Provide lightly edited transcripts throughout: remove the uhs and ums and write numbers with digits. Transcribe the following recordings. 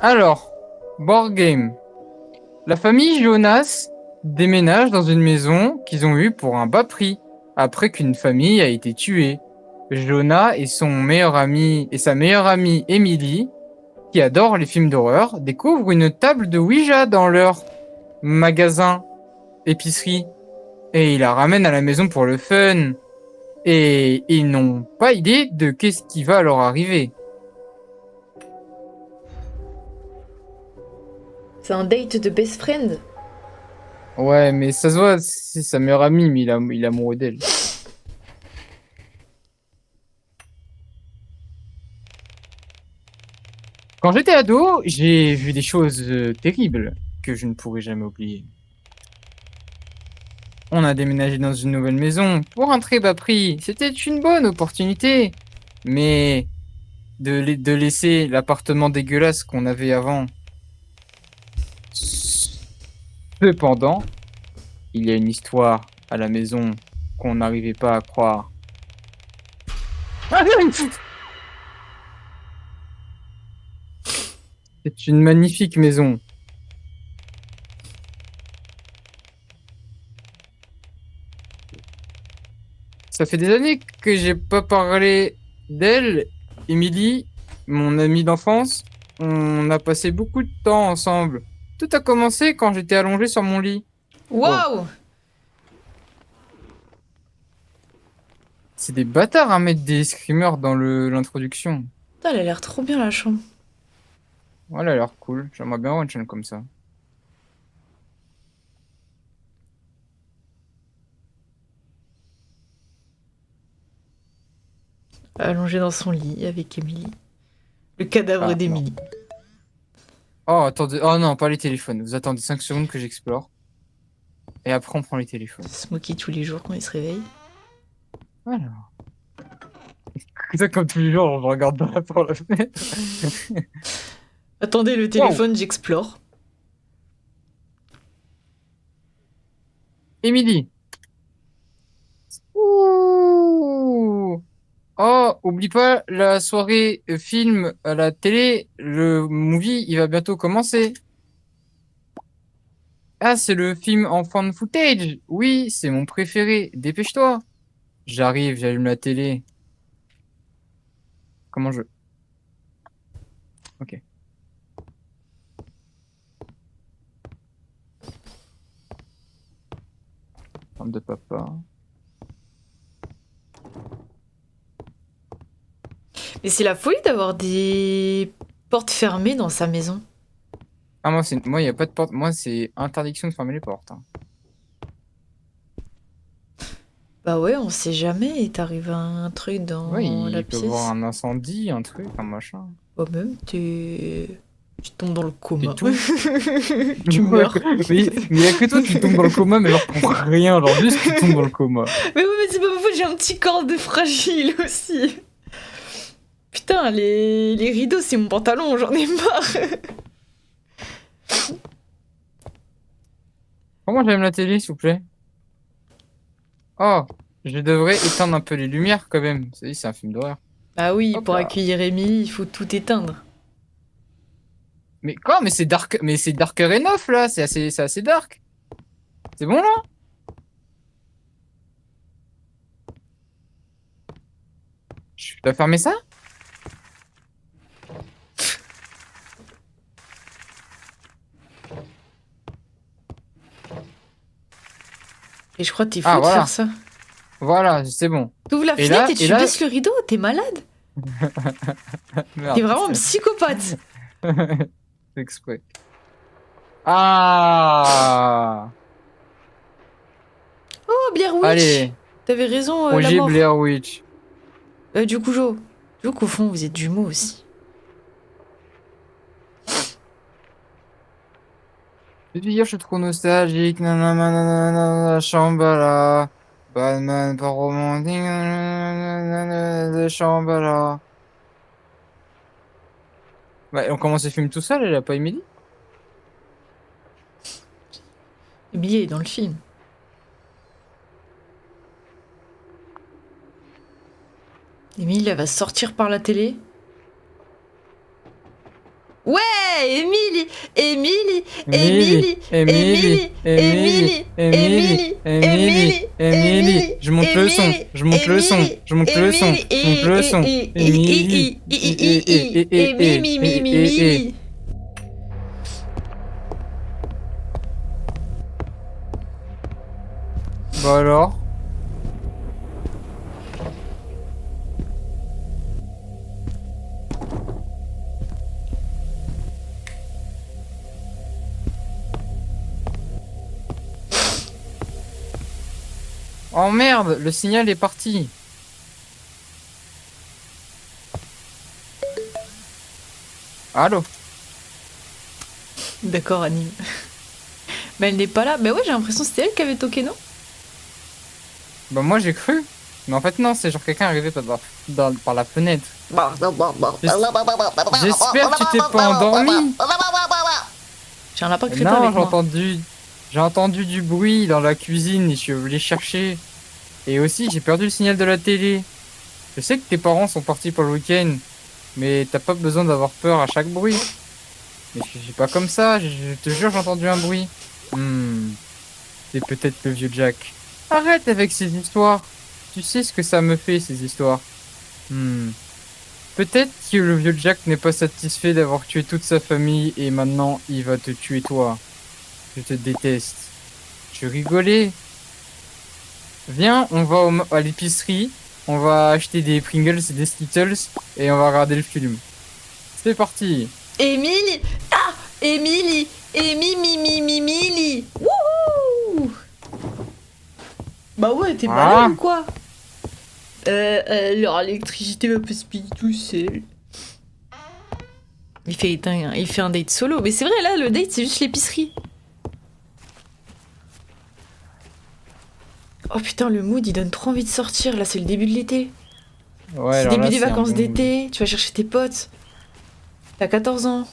Alors, board game. La famille Jonas déménage dans une maison qu'ils ont eue pour un bas prix, après qu'une famille a été tuée. Jonah et son meilleur ami et sa meilleure amie Emily, qui adore les films d'horreur, découvrent une table de Ouija dans leur magasin épicerie et ils la ramènent à la maison pour le fun. Et ils n'ont pas idée de qu'est-ce qui va leur arriver. C'est un date de best friend. Ouais, mais ça se voit, c'est sa meilleure amie, mais il est amoureux d'elle. Quand j'étais ado, j'ai vu des choses terribles que je ne pourrai jamais oublier. On a déménagé dans une nouvelle maison pour un très bas prix. C'était une bonne opportunité. Mais de laisser l'appartement dégueulasse qu'on avait avant. Cependant, il y a une histoire à la maison qu'on n'arrivait pas à croire. C'est une magnifique maison. Ça fait des années que j'ai pas parlé d'elle, Émilie, mon amie d'enfance. On a passé beaucoup de temps ensemble. Tout a commencé quand j'étais allongé sur mon lit. Wow. Waouh! C'est des bâtards à mettre des screamers dans l'introduction. Putain, elle a l'air trop bien la chambre. Voilà, elle a l'air cool. J'aimerais bien avoir une chaîne comme ça. Allongée dans son lit avec Emily. Le cadavre Ah, non. d'Emily. Oh, attendez. Oh non, pas les téléphones. Vous attendez 5 secondes que j'explore. Et après, on prend les téléphones. Smokey tous les jours quand il se réveille. Voilà. C'est ça, comme tous les jours, on regarde par la fenêtre. Attendez le Wow. téléphone, j'explore. Émilie. Ouh. Oh, oublie pas la soirée film à la télé. Le movie, il va bientôt commencer. Ah, c'est le film en fan footage. Oui, c'est mon préféré. Dépêche-toi. J'arrive, j'allume la télé. Comment je... Ok. Femme de papa. Mais c'est la folie d'avoir des portes fermées dans sa maison. Ah, moi, il n'y a pas de porte. Moi, c'est interdiction de fermer les portes, hein. Bah ouais, on sait jamais, il t'arrive un truc Ouais, dans la il peut y avoir pièce. un incendie, un truc, un machin. Bah même, tu tombes dans le C'est coma. tout. Tu meurs. Mais il n'y a que toi qui tombes dans le coma, mais genre pour rien. Genre juste tu tombes dans le coma. Mais oui, mais c'est pas ma faute, j'ai un petit corps de fragile aussi. Putain, les rideaux, c'est mon pantalon, j'en ai marre. Comment j'aime la télé, s'il vous plaît? Oh, je devrais éteindre un peu les lumières quand même. C'est un film d'horreur. Ah oui, Hop pour là. accueillir Emily, il faut tout éteindre. Mais quoi? Mais c'est Darker Enough là. C'est assez dark. C'est bon là? Je dois fermer ça? Et je crois que t'es Ah fou de faire voilà. ça. Voilà, c'est bon. T'ouvres la Et fenêtre là, et tu baisses le rideau, t'es malade. T'es Merde. vraiment un psychopathe. C'est exprès. Ah! Oh, Blair Witch. Allez, T'avais raison, la projet mort. Blair Witch. Du coup, Jo. Je vois qu'au fond, vous êtes jumeaux aussi. Hier, je suis trop nostalgique. Nanana, Shambhala. Batman, pas romantique. De Shambhala. Ouais, on commence le film tout seul, elle a pas Emily? Emily est dans le film. Emily, elle va sortir par la télé. Ouais, Émilie, Émilie, Émilie, Émilie, Émilie, Émilie, Émilie, Émilie. Je monte le son, je monte le son, je monte le son, je monte le son. Émilie, Émilie. Bah alors? Oh merde, le signal est parti. Allô? D'accord, Anime. Mais elle n'est pas là. Mais ouais, j'ai l'impression que c'était elle qui avait toqué, non? Bah moi j'ai cru. Mais en fait non, c'est genre quelqu'un arrivé par la fenêtre. J'espère que tu t'es pas endormi. J'ai un lapin crétin Non, avec moi. j'ai entendu du bruit dans la cuisine et je suis allé chercher. Et aussi j'ai perdu le signal de la télé. Je sais que tes parents sont partis pour le week-end, mais t'as pas besoin d'avoir peur à chaque bruit. Mais je suis pas comme ça, je te jure j'ai entendu un bruit. C'est peut-être le vieux Jack. Arrête avec ces histoires. Tu sais ce que ça me fait ces histoires. Peut-être que le vieux Jack n'est pas satisfait d'avoir tué toute sa famille et maintenant il va te tuer toi. Je te déteste. Tu rigolais. Viens, on va à l'épicerie, on va acheter des Pringles et des Skittles et on va regarder le film. C'est parti. Émilie. Ah, Émilie. Émilie. Wouhou. Bah ouais, t'es malade ou quoi? Alors l'électricité va pas se payer tout seul. Il fait un date solo. Mais c'est vrai, là, le date, c'est juste l'épicerie. Oh putain, le mood, il donne trop envie de sortir. Là, c'est le début de l'été. Ouais, c'est le alors début là, des c'est un vacances bon d'été. Tu vas chercher tes potes. T'as 14 ans.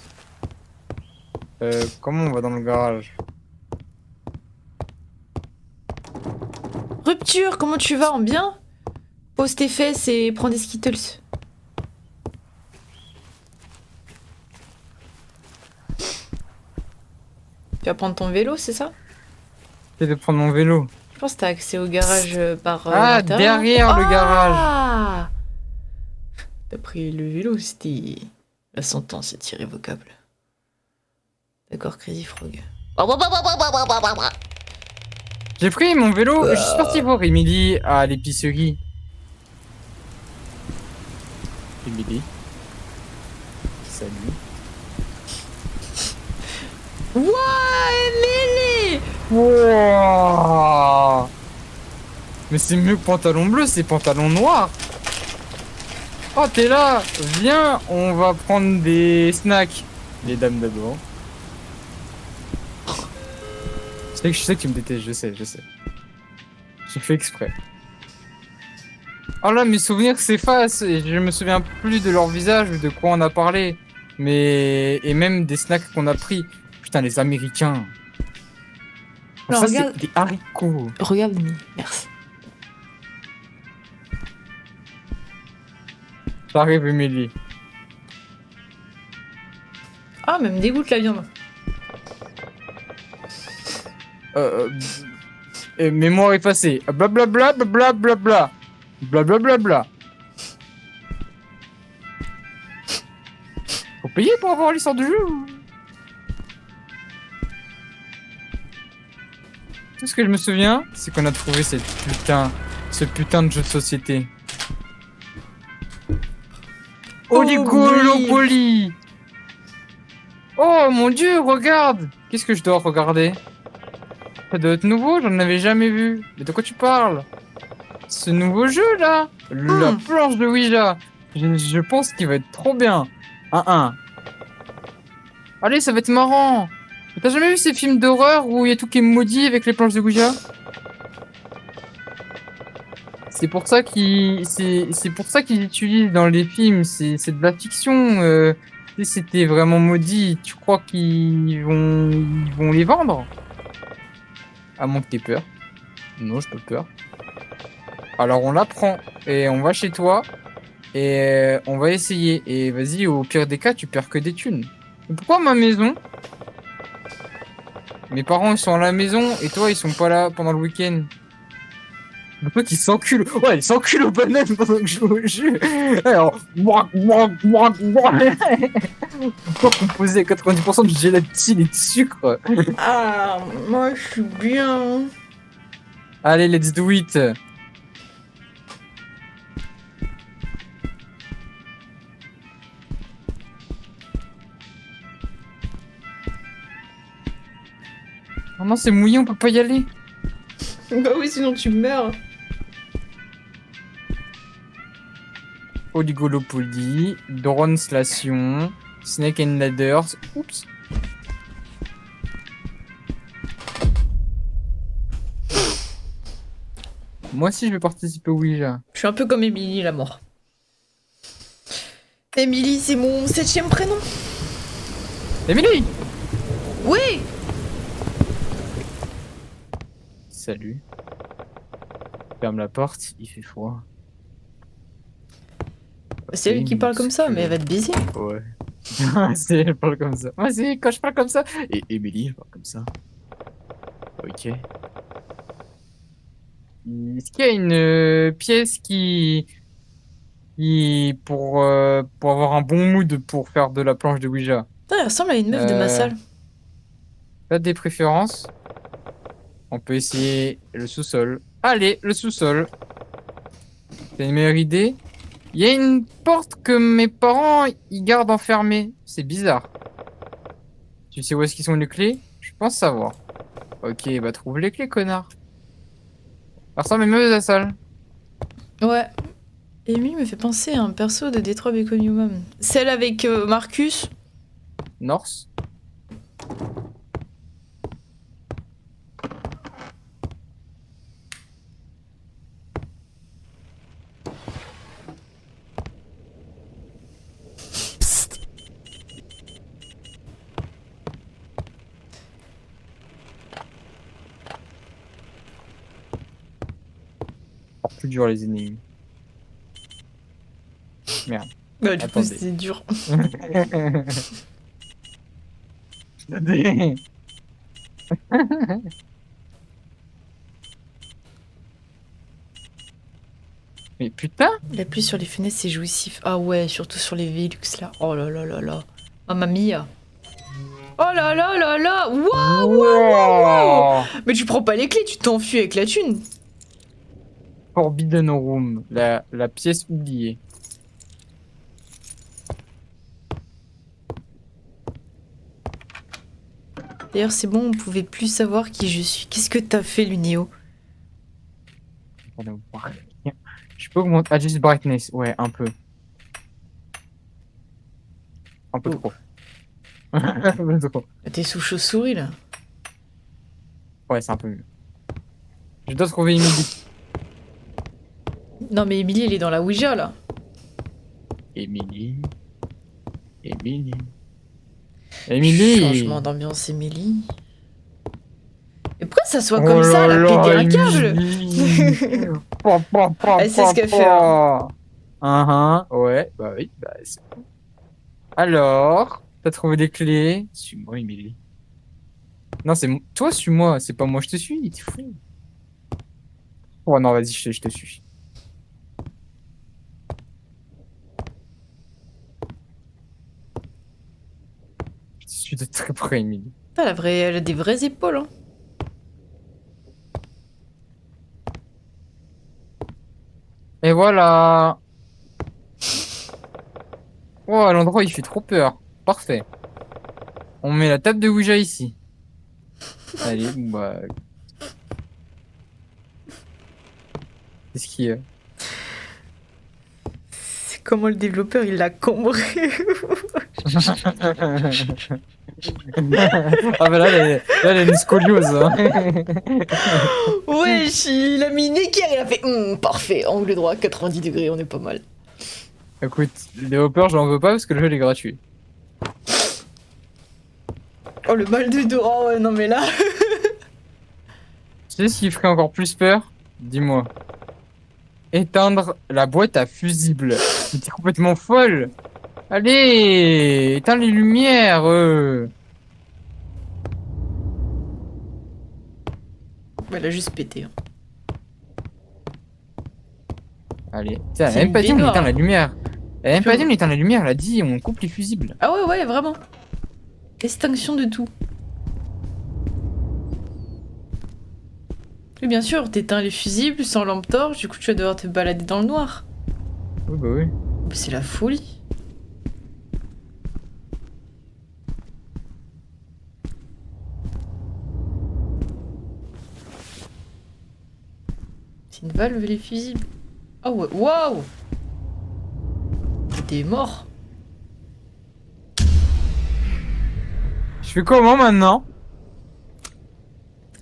Comment on va dans le garage? Rupture, comment tu vas? En bien? Pose tes fesses et prends des Skittles. Tu vas prendre ton vélo, c'est ça? J'essaie de prendre mon vélo. Je pense que t'as accès au garage par l'intérieur. Derrière le garage. Ah, t'as pris le vélo, c'était... La sentence est irrévocable. D'accord, Crazy Frog. J'ai pris mon vélo, je suis parti voir Emily à l'épicerie. Emily. Salut. Wouah, Emily! Wouah. Mais c'est mieux que pantalon bleu, c'est pantalon noir. Oh, t'es là. Viens, on va prendre des snacks. Les dames d'abord. Je sais que tu me détestes, je sais. J'ai fait exprès. Oh là, mes souvenirs s'effacent et je me souviens plus de leur visage ou de quoi on a parlé. Et même des snacks qu'on a pris. Putain, les Américains. Alors, ça, regarde... c'est des haricots. Regarde, Emily, merci. J'arrive, Emily. Ah, même dégoûte la viande. Mémoire effacée. Blablabla, blablabla. Blablabla. Faut payer pour avoir l'histoire du jeu. Tout ce que je me souviens, c'est qu'on a trouvé ce putain de jeu de société. Oligopoly. Oh mon dieu, regarde. Qu'est-ce que je dois regarder? Ça doit être nouveau, j'en avais jamais vu. Mais de quoi tu parles? Ce nouveau jeu là, la planche de Ouija. Je pense qu'il va être trop bien. 1-1. Allez, ça va être marrant. T'as jamais vu ces films d'horreur où il y a tout qui est maudit avec les planches de Ouija? C'est pour ça qu'ils utilisent dans les films. C'est de la fiction. Si c'était vraiment maudit, tu crois qu'ils vont les vendre? À moins que t'aies peur. Non, j'ai pas peur. Alors on la prend et on va chez toi et on va essayer. Et vas-y, au pire des cas, tu perds que des thunes. Pourquoi ma maison? Mes parents ils sont à la maison et toi ils sont pas là pendant le week-end. Le pote il s'encule. Ouais, il s'encule aux bananes pendant que je joue au jeu. Alors, pourquoi composé à 90% de gélatine et de sucre? Ah, moi je suis bien. Allez, let's do it. Oh non, c'est mouillé, on peut pas y aller. Bah oui, sinon tu meurs. Oligolopoly, Drone Slation, Snake and Ladders. Oups. Moi aussi, je vais participer au Ouija. Je suis un peu comme Émilie, la mort. Émilie, c'est mon 7e prénom. Émilie! Oui! Salut. Ferme la porte, il fait froid. C'est elle qui parle comme ça, mais elle va te baiser. Ouais. C'est elle parle comme ça. Moi, c'est quand je parle comme ça. Et Émilie, elle parle comme ça. Ok. Est-ce qu'il y a une pièce qui pour avoir un bon mood pour faire de la planche de Ouija? Putain, elle ressemble à une meuf de ma Euh, salle. T'as des préférences? On peut essayer le sous-sol. Allez, le sous-sol. C'est une meilleure idée? Il y a une porte que mes parents ils gardent enfermée. C'est bizarre. Tu sais où est-ce qu'ils sont les clés? Je pense savoir. Ok, bah trouve les clés, connard. Ça ressemble à une mauvaise salle. Ouais. Émilie me fait penser à un perso de Detroit Become Human. Celle avec Marcus. Norse. Encore plus dur les énigmes. Merde. Bah, du coup, Attendez. c'était dur. Mais putain! La pluie sur les fenêtres, c'est jouissif. Ah ouais, surtout sur les Velux là. Oh là là là là. Mamma mia. Oh là là là là. Waouh, Wow. mais tu prends pas les clés, tu t'enfuis avec la thune. Forbidden Room, la pièce oubliée. D'ailleurs, c'est bon, on pouvait plus savoir qui je suis. Qu'est-ce que t'as fait, Lunéo? Je peux augmenter Adjust Brightness. Ouais, un peu. Un peu Oh. trop. Un peu trop. T'es sous chauve-souris là. Ouais, c'est un peu mieux. Je dois trouver Emily. Non, mais Émilie, elle est dans la Ouija là. Emily. Emily. Emily. Changement d'ambiance, Émilie. Et pourquoi ça soit comme ça, elle a pété un câble? Elle sait ce qu'elle fait, hein. Ouais, bah oui, bah c'est bon. Alors, t'as trouvé des clés? Suis-moi, Emily. Non, toi, suis-moi, c'est pas moi, je te suis, t'es fou. Oh non, vas-y, je te suis. Je te suis de très près, Emily. Putain, elle a des vraies épaules, hein. Et voilà. Oh, l'endroit, il fait trop peur. Parfait. On met la table de Ouija ici. Allez, bon, bah. Qu'est-ce qu'il y a? C'est comment le développeur, il l'a cambré. Ah bah là, elle a une scoliose. Hein. Wesh, il a mis une équerre, il a fait parfait, angle droit, 90 degrés, on est pas mal. Écoute, le développeur, je l'en veux pas parce que le jeu il est gratuit. Oh, le mal de dos, oh ouais, non mais là... Tu sais ce qui ferait encore plus peur? Dis-moi. Éteindre la boîte à fusibles. Mais t'es complètement folle. Allez, éteins les lumières. Bah, elle a juste pété, hein. Allez, tiens, elle a C'est même une pas dit on baignoire, éteint la là. lumière. Elle a Tu même pas dit peux- on éteint la lumière, elle a dit on coupe les fusibles. Ah ouais, ouais, vraiment. Extinction de tout. Oui, bien sûr, t'éteins les fusibles sans lampe torche, du coup tu vas devoir te balader dans le noir. Oui, bah oui. C'est la folie. C'est une valve les fusibles. Oh ouais, waouh! T'es mort. Je fais comment maintenant?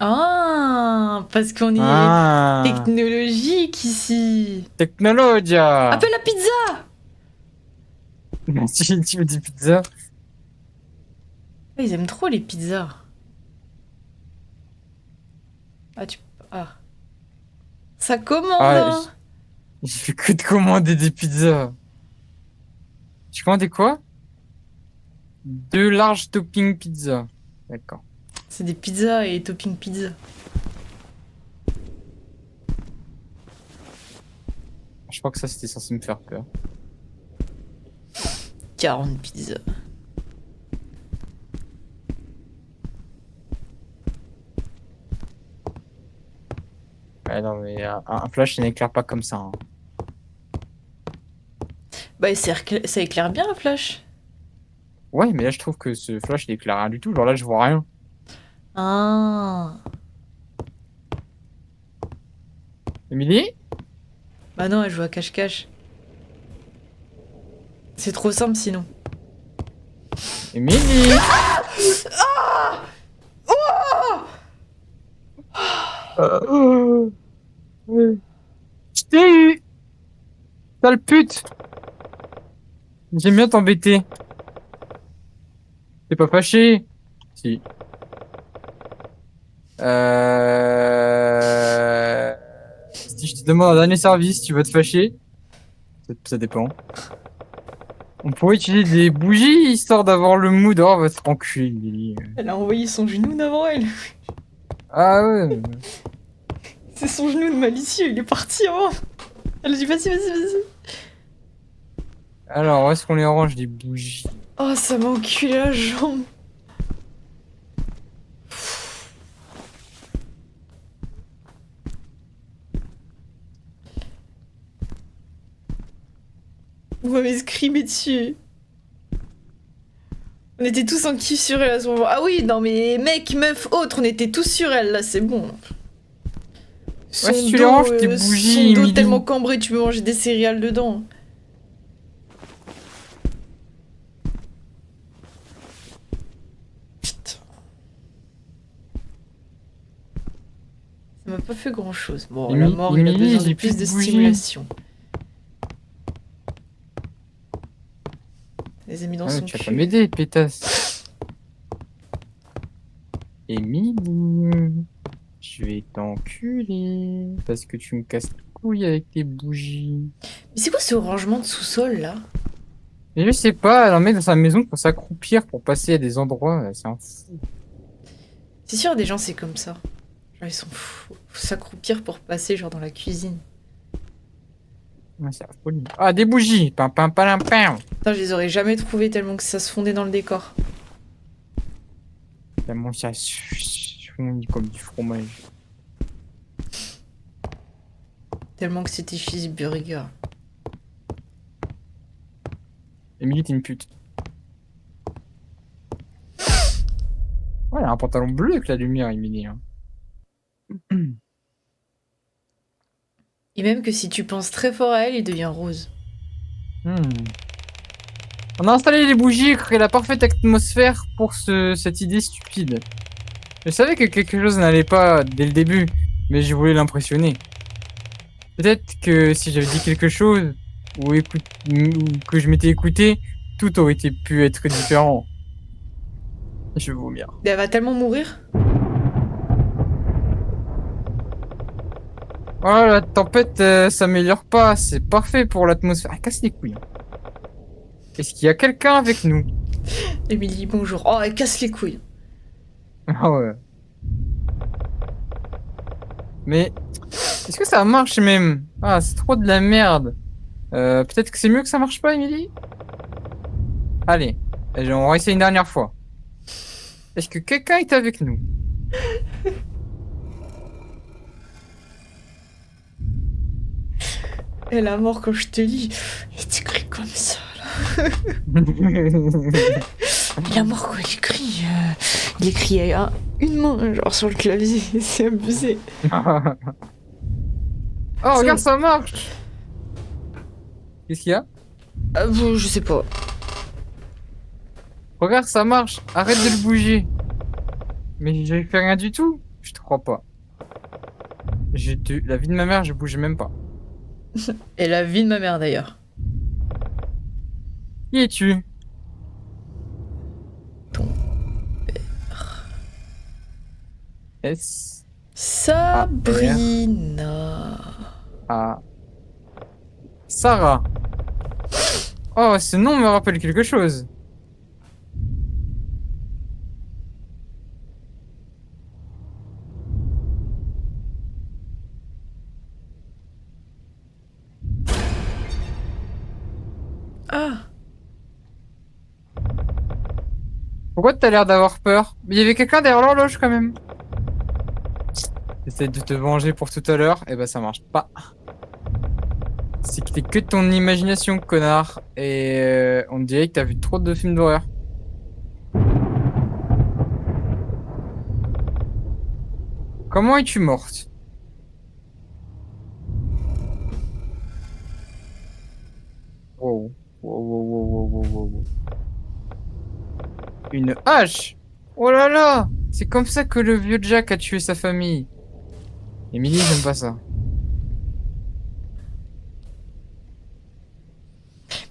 Ah, parce qu'on est Ah, technologique ici. Technologia. Appelle la pizza! Si tu me dis pizza. Ah, ils aiment trop les pizzas. Ah, tu... Ah. Ça commande, Ah, hein! j'ai fait que de commander des pizzas. Tu commandais quoi? Deux larges topping pizza. D'accord. C'est des pizzas et topping pizza. Je crois que ça c'était censé me faire peur. 40 pizzas. Ouais, non, mais un flash, ça n'éclaire pas comme ça, hein. Bah, ça éclaire bien, la flash. Ouais, mais là, je trouve que ce flash, il éclaire rien du tout. Genre là, je vois rien. Ah. Émilie? Bah non, elle joue à cache-cache. C'est trop simple sinon. Émilie? Ouais. Je t'ai eu! Sale pute! J'aime bien t'embêter. T'es pas fâché? Si. Si je te demande un dernier service, tu vas te fâcher? Ça dépend. On pourrait utiliser des bougies histoire d'avoir le mood. Oh, va se enculer, Émilie. Elle a envoyé son genou devant elle. Ah ouais. C'est son genou de malicieux, il est parti avant. Elle a dit vas-y, vas-y, vas-y. Alors, où est-ce qu'on les range, les bougies? Oh, ça m'a enculé la jambe. Vous m'avez scrimé dessus. On était tous en kiff sur elle à ce moment. Ah oui, non mais mec, meuf, autre, on était tous sur elle, là, c'est bon. Ouais, si tu les ranges, tes Son bougies, dos Émilie. tellement cambré, tu peux manger des céréales dedans. Putain. Ça m'a pas fait grand chose. Bon, la mort, il a Émilie, besoin de j'ai plus plus de de bougies. stimulation. Elle les a mis dans Ah, son tu vas pas cul. m'aider, pétasse. Émilie, je vais t'enculer parce que tu me casses les couilles avec tes bougies. Mais c'est quoi ce rangement de sous-sol là? Mais je sais pas, elle en met dans sa maison pour s'accroupir, pour passer à des endroits, c'est un fou. C'est sûr, des gens c'est comme ça. Genre ils sont fous. Faut s'accroupir pour passer genre dans la cuisine. Ouais, c'est la folie. Ah, des bougies! Pam, pam, pam, pam. Putain, je les aurais jamais trouvés tellement que ça se fondait dans le décor. Tellement ça fondit comme du fromage. Tellement que c'était cheeseburger. Émilie, t'es une pute. Ouais, elle a un pantalon bleu avec la lumière, Émilie, hein. Et même que si tu penses très fort à elle, il devient rose. Hmm. On a installé les bougies et créé la parfaite atmosphère pour cette idée stupide. Je savais que quelque chose n'allait pas dès le début, mais je voulais l'impressionner. Peut-être que si j'avais dit quelque chose, ou que je m'étais écouté, tout aurait pu être différent. Je vais vomir. Et elle va tellement mourir. Oh, la tempête s'améliore pas, c'est parfait pour l'atmosphère. Ah, casse les couilles. Est-ce qu'il y a quelqu'un avec nous? Émilie, bonjour. Oh, elle casse les couilles. Ah ouais. Mais est-ce que ça marche même? Ah, c'est trop de la merde. Peut-être que c'est mieux que ça marche pas, Emily? Allez, on va essayer une dernière fois. Est-ce que quelqu'un est avec nous? Et la mort, quand je te lis, il t'écrit comme ça. La mort, quand il écrit, il écrit à une main, genre sur le clavier. C'est abusé. Oh, regarde, ça marche! Qu'est-ce qu'il y a? Bon, je sais pas. Regarde, ça marche! Arrête de le bouger! Mais j'ai fait rien du tout! Je te crois pas. La vie de ma mère, je bouge même pas. Et la vie de ma mère, d'ailleurs. Qui es-tu? Ton S Sabrina. A Sarah. Oh, ce nom me rappelle quelque chose. Ah, Pourquoi t'as l'air d'avoir peur? Mais il y avait quelqu'un derrière l'horloge quand même. Essaye de te venger pour tout à l'heure, et ben ça marche pas. C'est que t'es que ton imagination, connard. Et on dirait que t'as vu trop de films d'horreur. Comment es-tu morte? Wow. Wow, wow, wow, wow, wow, wow, wow. Une hache! Oh là là! C'est comme ça que le vieux Jack a tué sa famille. Émilie, j'aime pas ça.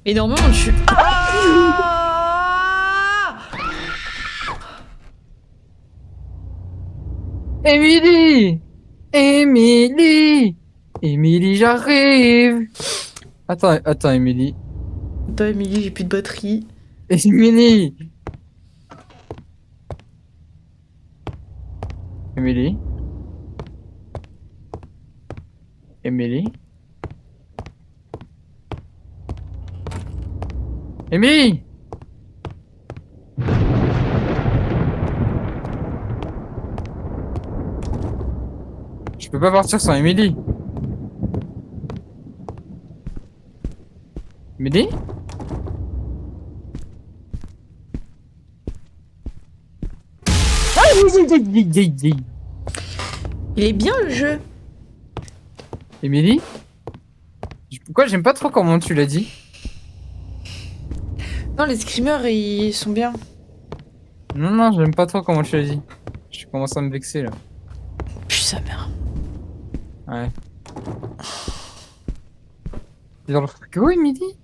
mais normalement, je suis. Ah Émilie! Émilie! Émilie, j'arrive! Attends, Émilie. Attends, Émilie, j'ai plus de batterie. Émilie! Émilie? Émilie? Émilie! Je peux pas partir sans Émilie. Émilie? Il est bien le jeu. Émilie? Pourquoi j'aime pas trop comment tu l'as dit? Non, les screamers, ils sont bien. Non, j'aime pas trop comment tu l'as dit. Je commence à me vexer là. Puis sa mère. Ouais. T'es dans le frigo, Émilie?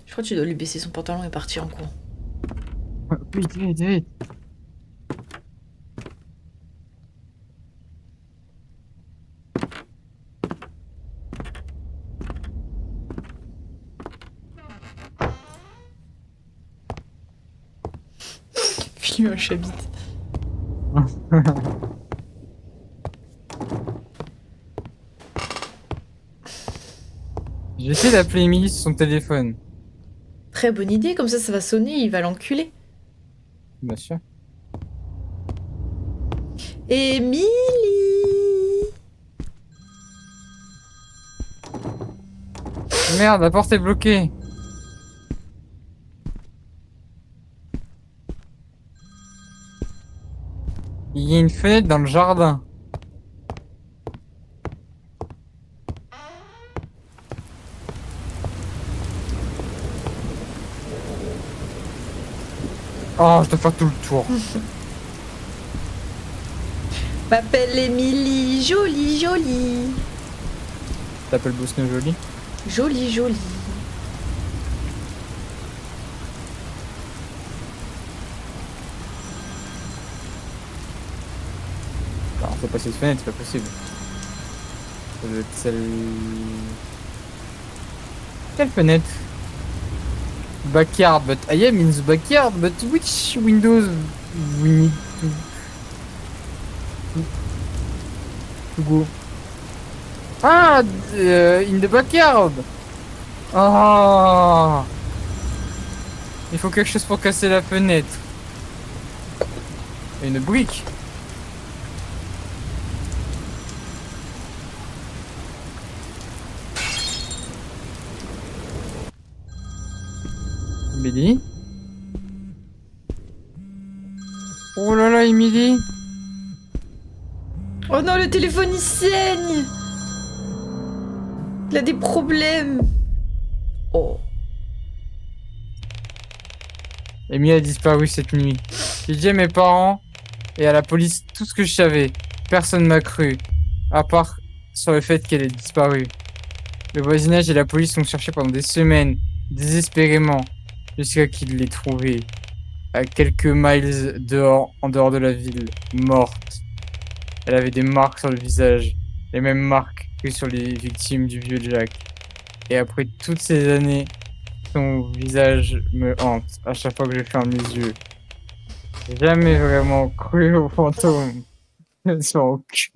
Je crois que tu dois lui baisser son pantalon et partir en courant. Vite. File-lui un chabit. J'ai essayé d'appeler Émilie sur son téléphone. Très bonne idée, comme ça va sonner, il va l'enculer. Bien sûr. Émilie! Merde, la porte est bloquée. y a une fenêtre dans le jardin. Oh, je dois faire tout le tour. M'appelle Émilie, jolie, jolie. T'appelles Bosno Joli? Jolie, jolie. Alors, faut passer cette fenêtre, c'est pas possible. Ça doit être celle... Quelle fenêtre? Backyard, but I am in the backyard, but which windows we need to go? Ah, in the backyard! Ah! Il faut quelque chose pour casser la fenêtre. Et une brique. Emily? Oh là là, Emily! Oh non, le téléphone il saigne. Il a des problèmes. Oh. Emily a disparu cette nuit. J'ai dit à mes parents et à la police tout ce que je savais. Personne m'a cru, à part sur le fait qu'elle ait disparu. Le voisinage et la police ont cherché pendant des semaines, désespérément, jusqu'à qu'ils l'aient trouvée, à quelques miles dehors, en dehors de la ville, morte. Elle avait des marques sur le visage, les mêmes marques que sur les victimes du vieux Jack. Et après toutes ces années, son visage me hante à chaque fois que je ferme les yeux. J'ai jamais vraiment cru aux fantômes. Son cul.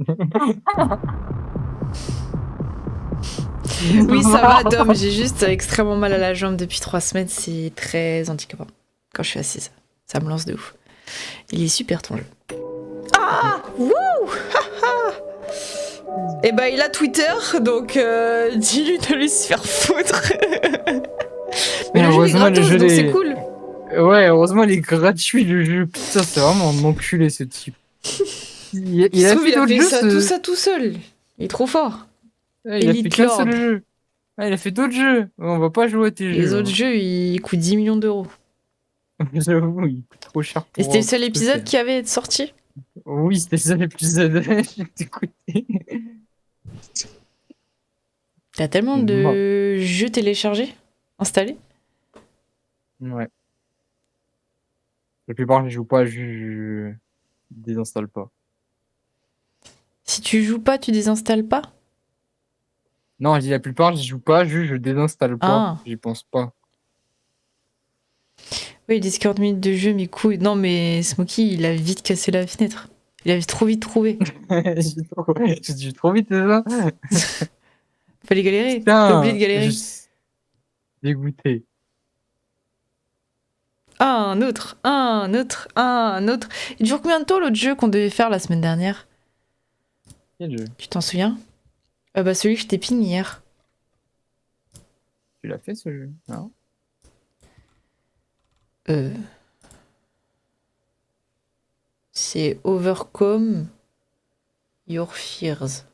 Oui, ça va, Dom. J'ai juste extrêmement mal à la jambe depuis 3 semaines. C'est très handicapant quand je suis assise. Ça me lance de ouf. Il est super ton jeu. Ah, wouh. Et bah, il a Twitter, donc dis-lui d'aller se faire foutre. Mais le jeu est gratos, donc c'est cool. Ouais, heureusement, il est gratuit le jeu. Putain, c'est vraiment un enculé ce type. Il a fait d'autres jeux. Tout ça tout seul. Il est trop fort. Ouais, il a fait qu'un seul jeu. Ah, il a fait d'autres jeux. On va pas jouer à tes jeux. Les autres jeux, ils coûtent 10 millions d'euros. J'avoue, il coûte trop cher. Et c'était le seul épisode qui avait sorti? Oui, c'était le seul épisode. J'ai écouté. T'as tellement de jeux téléchargés, installés? Ouais. La plupart, je joue pas, je désinstalle pas. Si tu joues pas, tu désinstalles pas? Non, je dis la plupart, je joue pas, je désinstalle pas. J'y pense pas. Oui, 10-40 minutes de jeu, mais couilles. Non, mais Smokey, il a vite cassé la fenêtre. Il avait trop vite trouvé. J'ai trop vite, c'est ça? Fallait galérer. T'as oublié de galérer. Dégoûté. Un autre. Il dure combien de temps l'autre jeu qu'on devait faire la semaine dernière? Quel jeu? Tu t'en souviens? Bah celui que je t'ai ping hier. Tu l'as fait ce jeu? Non? C'est Overcome Your Fears.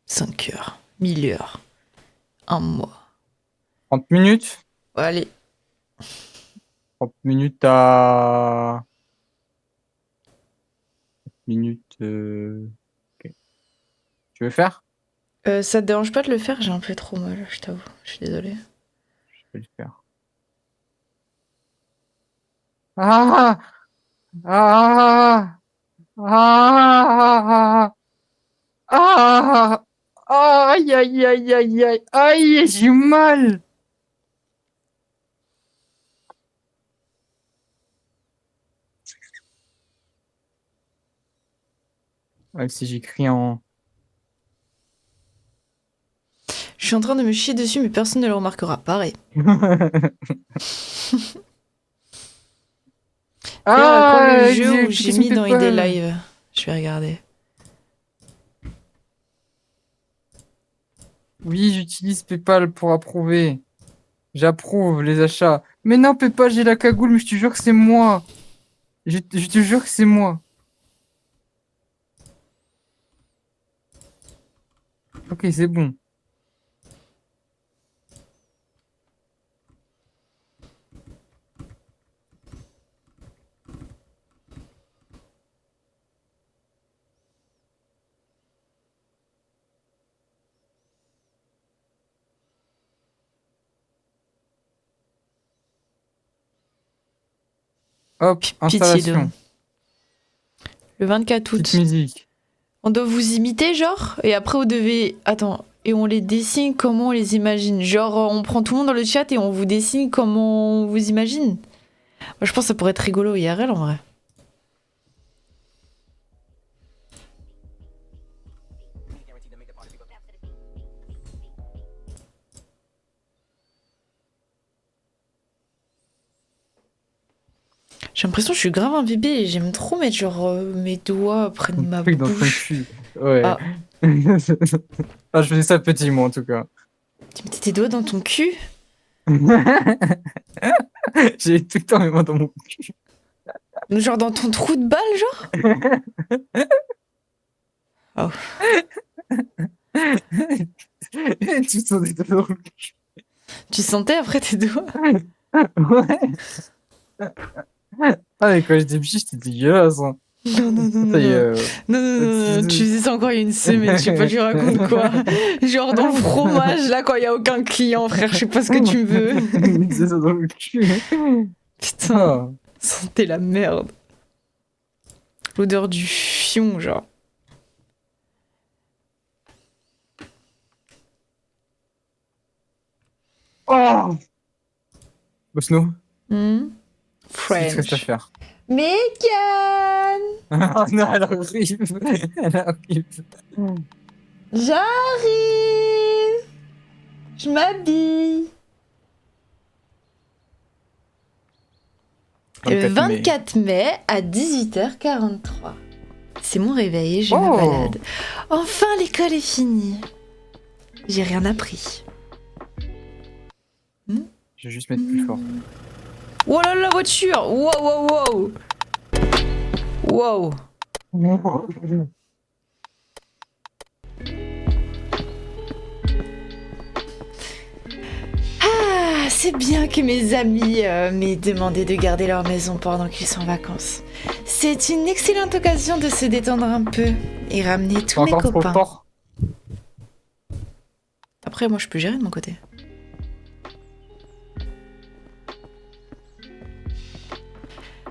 Cinq heures, 1000 heures, un mois. 30 minutes? Allez. 30 minutes à... 30 minutes... Ok. Tu veux faire? Ça te dérange pas de le faire? J'ai un peu trop mal, je t'avoue. Je suis désolée. Je vais le faire. Ah! Ah! Ah! Ah! Aïe, aïe, aïe, aïe, aïe, aïe, j'ai mal! Même si j'écris en... Je suis en train de me chier dessus, mais personne ne le remarquera. Pareil. D'ailleurs, à quoi le Ah, jeu où j'ai l'application mis dans ID PayPal. Live? Je vais regarder. Oui, j'utilise PayPal pour approuver. J'approuve les achats. Mais non, PayPal, j'ai la cagoule, mais je te jure que c'est moi. Je te jure que c'est moi. Ok, c'est bon. Hop, Pitié de. installation. Le 24 Petite août. musique. On doit vous imiter, genre? Et après, on devait. Attends. Et on les dessine comment on les imagine? Genre, on prend tout le monde dans le chat et on vous dessine comment on vous imagine? Moi, je pense que ça pourrait être rigolo IRL en vrai. J'ai l'impression que je suis grave un bébé et j'aime trop mettre genre mes doigts près de Un ma truc dans ton bouche. cul. Ouais. Ah, Ah, je faisais ça petit, moi, en tout cas. tu mettais tes doigts dans ton cul? J'ai tout le temps mes mains dans mon cul. Genre dans ton trou de balle, genre? Oh. Tu sens des doigts dans le cul. Tu sentais après tes doigts? Ouais. Ah, mais quand j'étais petit, j'étais dégueulasse, hein. Non, non, non, non, Ça y est, non. Non, non, non, non, tu faisais ça encore il y a une semaine, je sais pas, tu racontes quoi? Genre dans le fromage, là, quand il y a aucun client, frère, je sais pas ce que tu me veux. Il faisait ça dans le cul. Putain, Ah. sentait la merde. L'odeur du fion, genre. Oh. Bosno, Hmm? qu'est-ce qu'il te reste à French. faire? Megan! Oh non, elle arrive. Elle arrive. J'arrive! Je m'habille! Le 24 mai. 24 mai à 18h43. C'est mon réveil et je me Oh. balade. Enfin, l'école est finie. J'ai rien appris. Je vais juste mettre plus fort. Oh là là, la voiture! Wow, wow, wow! Wow! Ah, c'est bien que mes amis m'aient demandé de garder leur maison pendant qu'ils sont en vacances. C'est une excellente occasion de se détendre un peu et ramener tous mes Encore trop copains. fort. Après, moi, je peux gérer de mon côté.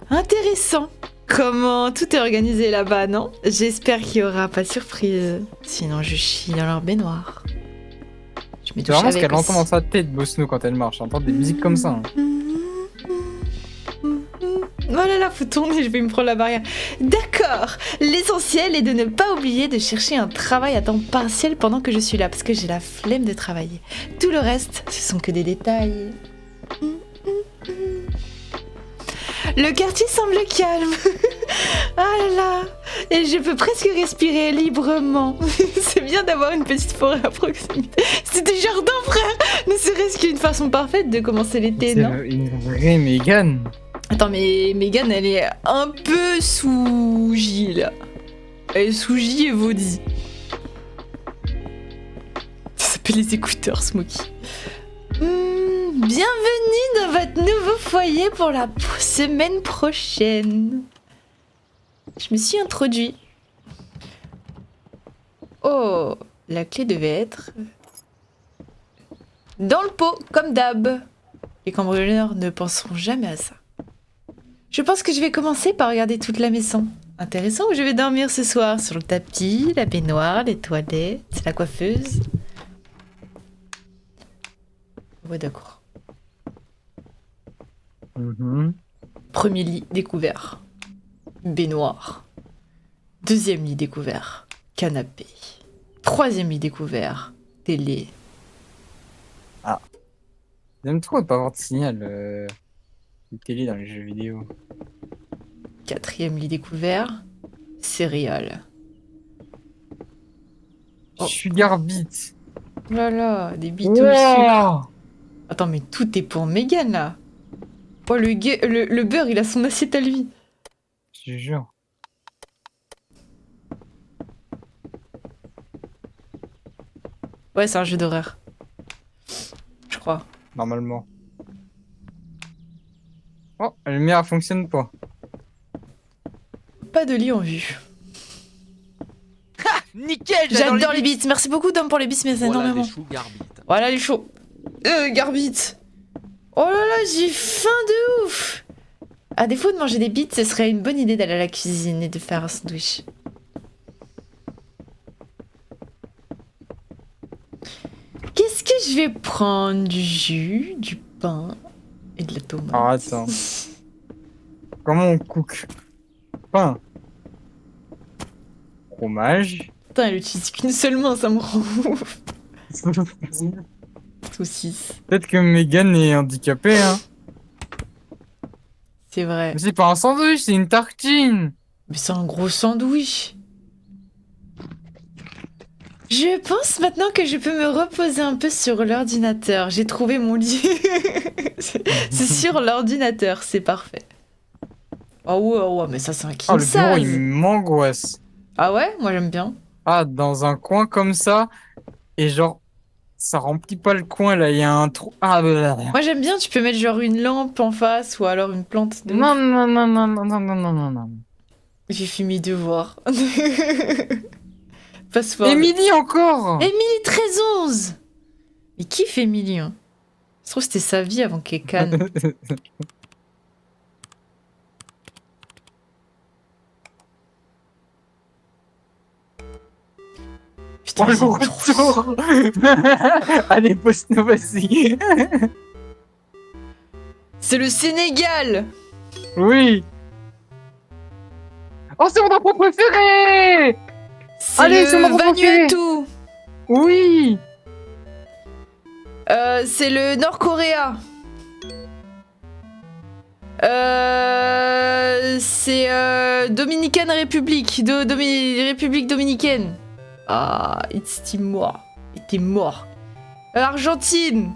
Intéressant. Comment tout est organisé là-bas, non? J'espère qu'il y aura pas de surprise. Sinon, je chie dans leur baignoire. Je me C'est douche vraiment ce avec qu'elle entend aussi. dans sa tête, Bosno, quand elle marche. Elle entend des musiques comme ça. Hein. Oh là là, faut tourner, je vais me prendre la barrière. D'accord, l'essentiel est de ne pas oublier de chercher un travail à temps partiel pendant que je suis là, parce que j'ai la flemme de travailler. Tout le reste, ce sont que des détails. Le quartier semble calme. Ah là là, et je peux presque respirer librement. C'est bien d'avoir une petite forêt à proximité. C'est des jardins, frère. Ne serait-ce qu'une façon parfaite de commencer l'été, C'est non? une vraie Mégane. Attends, mais Megan, elle est un peu sous J, là. Elle est sous J et Vaudi. Ça s'appelle les écouteurs, Smokey. Bienvenue dans votre nouveau foyer pour la semaine prochaine. Je me suis introduit. Oh, la clé devait être dans le pot, comme d'hab. Les cambrioleurs ne penseront jamais à ça. Je pense que je vais commencer par regarder toute la maison. Intéressant où je vais dormir ce soir. Sur le tapis, la baignoire, les toilettes, la coiffeuse. Ouais, d'accord. Premier lit découvert. Baignoire. Deuxième lit découvert. Canapé. Troisième lit découvert. Télé. J'aime trop de pas avoir de signal de télé dans les jeux vidéo. 4e lit découvert. Céréales. Oh. Sugar beet. Oh là là, des bites au sucre. Wow. Attends, mais tout est pour Megan là. Oh, le beurre, il a son assiette à lui. Je te jure. Ouais, c'est un jeu d'horreur. Je crois. Normalement. Oh, la lumière fonctionne pas. Pas de lit en vue. Nickel. J'adore les beats. Merci beaucoup, Dom, pour les beats, mais c'est Voilà énormément. des choux garbites. Voilà les choux. Garbit. Oh là là, j'ai faim de ouf. À défaut de manger des bites, ce serait une bonne idée d'aller à la cuisine et de faire un sandwich. Qu'est-ce que je vais prendre? Du jus, du pain et de la tomate. Alors attends. Comment on cook? Pain. Fromage. Putain, elle utilise qu'une seule main, ça me rend ouf. Saucisse. Peut-être que Megan est handicapée, hein. C'est vrai. Mais c'est pas un sandwich, c'est une tartine. Mais c'est un gros sandwich. Je pense maintenant que je peux me reposer un peu sur l'ordinateur. J'ai trouvé mon lit. C'est sur l'ordinateur, c'est parfait. Oh ouais, mais ça c'est un king Oh, le bureau, size. il m'angoisse. Ah ouais, moi j'aime bien. Ah, dans un coin comme ça, et genre, ça remplit pas le coin, là, il y a un trou. Ah, blablabla. Moi j'aime bien, tu peux mettre genre une lampe en face ou alors une plante de... Non, non, non, non, non, non, non, non, non, non. J'ai fait mes devoirs. Passe-moi. Émilie encore. Émilie 1311. Mais qui fait Émilie hein? Je trouve que c'était sa vie avant qu'elle canne. Putain, Oh, le c'est retour. Allez, poste-nous, vas-y. C'est le Sénégal. Oui. Oh, c'est mon endroit préféré. C'est Allez, c'est mon le endroit préféré. Vanuatu. Oui. C'est le Nord-Coréa. C'est Dominican République. République dominicaine. Ah, it's mort. Il était mort. Argentine.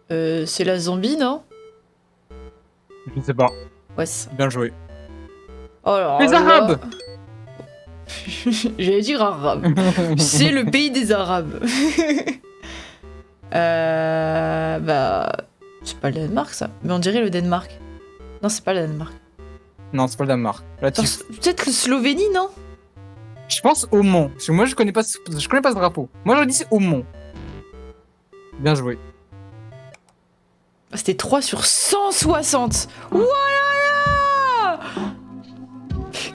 C'est la Zambie, non? Je sais pas. Ouais, c'est ça. Bien joué. Oh là Les là. Arabes. J'allais dire arabe. C'est le pays des Arabes. Bah... C'est pas le Danemark, ça. Mais on dirait le Danemark. Non, c'est pas le Danemark. Non, c'est pas le Danemark. Là, Attends, peut-être le Slovénie, non? je pense au Mont. Parce que moi, je connais pas ce drapeau. Moi, je dis c'est au Mont. Bien joué. Ah, c'était 3 sur 160. Voilà.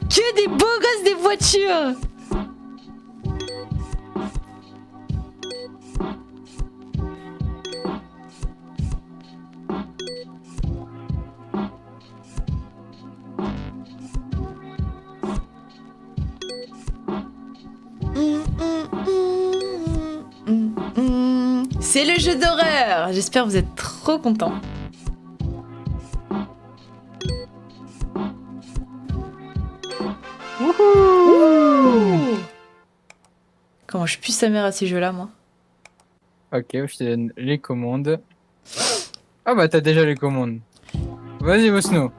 Que des beaux gosses des voitures. C'est le jeu d'horreur. J'espère que vous êtes trop contents. Wouhou. Comment je pue sa mère à ces jeux-là, moi? Ok, je te donne les commandes. Ah bah, t'as déjà les commandes. Vas-y, Mosno.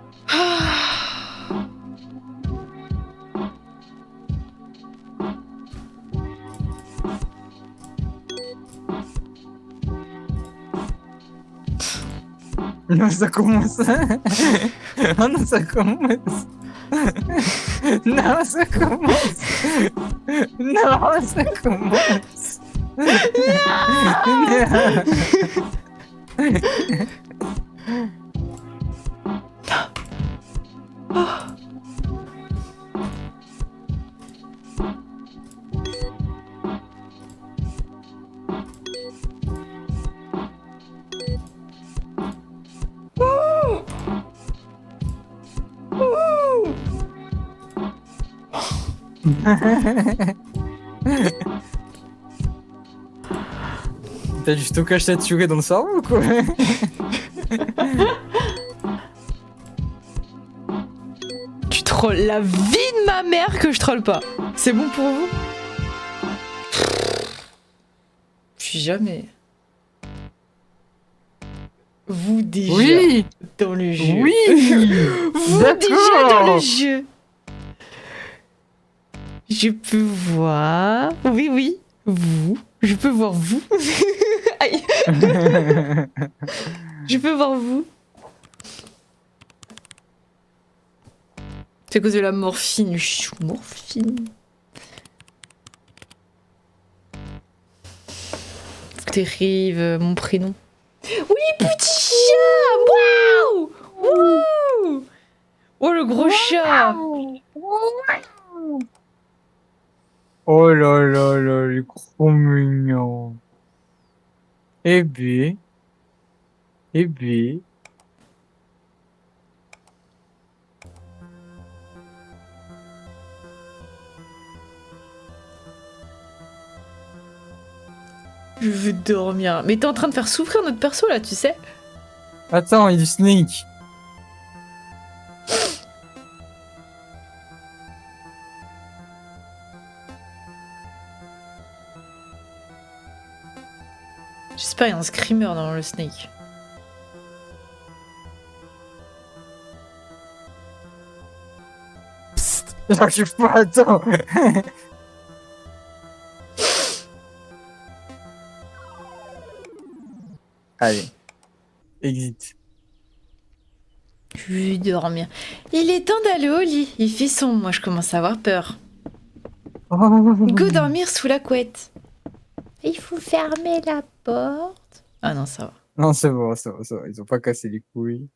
Non, ça commence. Oh non, ça commence. Non, ça commence. Non, ça commence. T'as du stockage saturé dans le cerveau ou quoi? troll la vie de ma mère que je troll pas. C'est bon pour vous? Je suis jamais... Vous déjà Oui. dans le jeu. Oui. Vous déjà dans le jeu. Je peux voir... Oui, oui. Vous. Je peux voir vous. Aïe. Je peux voir vous. C'est à cause de la morphine. Chou, morphine. Terrible, mon prénom. Oui, petit chat. Waouh. Wouh. Oh, le gros chat. Oh là là là, il est trop mignon. Eh bien. Eh bien. Je veux dormir. Mais t'es en train de faire souffrir notre perso là, tu sais. Attends, il y a du Snake. J'espère qu'il y a un screamer dans le Snake. Psst, j'arrive pas, attends. Allez. Exit. Je veux dormir. Il est temps d'aller au lit. Il fait sombre, moi je commence à avoir peur. Go dormir sous la couette. Il faut fermer la porte. Ah non, ça va. Non, c'est bon, ça va, ça va. Ils ont pas cassé les couilles.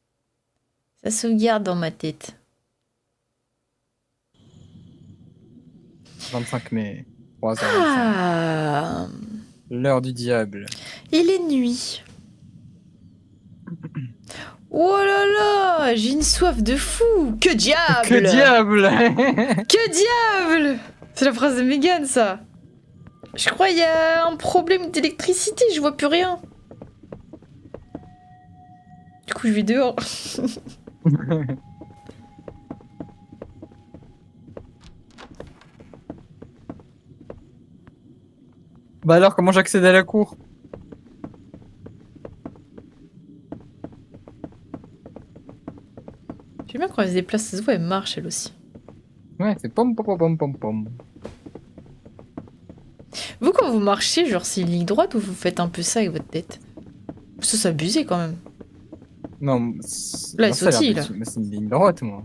Ça sauvegarde dans ma tête. 25 mai. 3h25. Ah, L'heure du diable. il est nuit. Oh là là, j'ai une soif de fou. Que diable! Que diable. Que diable! C'est la phrase de Megan, ça. Je crois qu'il y a un problème d'électricité, je vois plus rien. Du coup, je vais dehors. Bah alors, comment j'accède à la cour? J'aime bien quand elle se déplace, ça se voit, elle marche elle aussi. Ouais, c'est pom pom pom pom pom. Vous, quand vous marchez, genre c'est une ligne droite ou vous faites un peu ça avec votre tête? Ça, c'est abusé quand même. Non, Là, moi, il sautille, là. mais c'est une ligne droite, moi.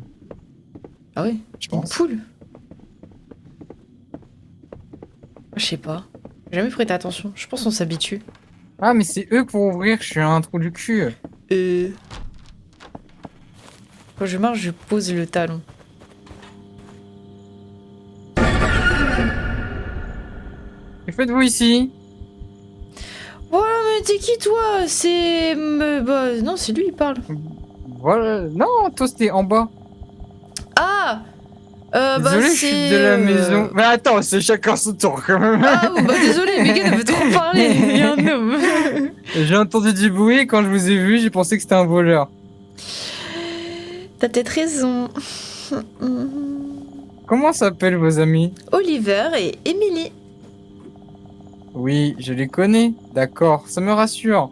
Ah ouais? Je Une pense. poule? Je sais pas. J'ai jamais prêté attention. Je pense qu'on s'habitue. Ah, mais c'est eux pour ouvrir, je suis un trou du cul. Quand je marche, je pose le talon. Que faites-vous ici? Voilà, mais t'es qui toi? C'est... Bah, non, c'est lui, il parle. Voilà. Non, toi c'était en bas. Ah! Bah, Désolé, je suis de la maison. Mais attends, c'est chacun son tour quand même. Ah, bah désolé, Megan, elle veut trop parler. Il y a un homme. J'ai entendu du bruit et quand je vous ai vu, j'ai pensé que c'était un voleur. T'as peut-être raison. Comment s'appellent vos amis? Oliver et Emily. Oui, je les connais. D'accord, ça me rassure.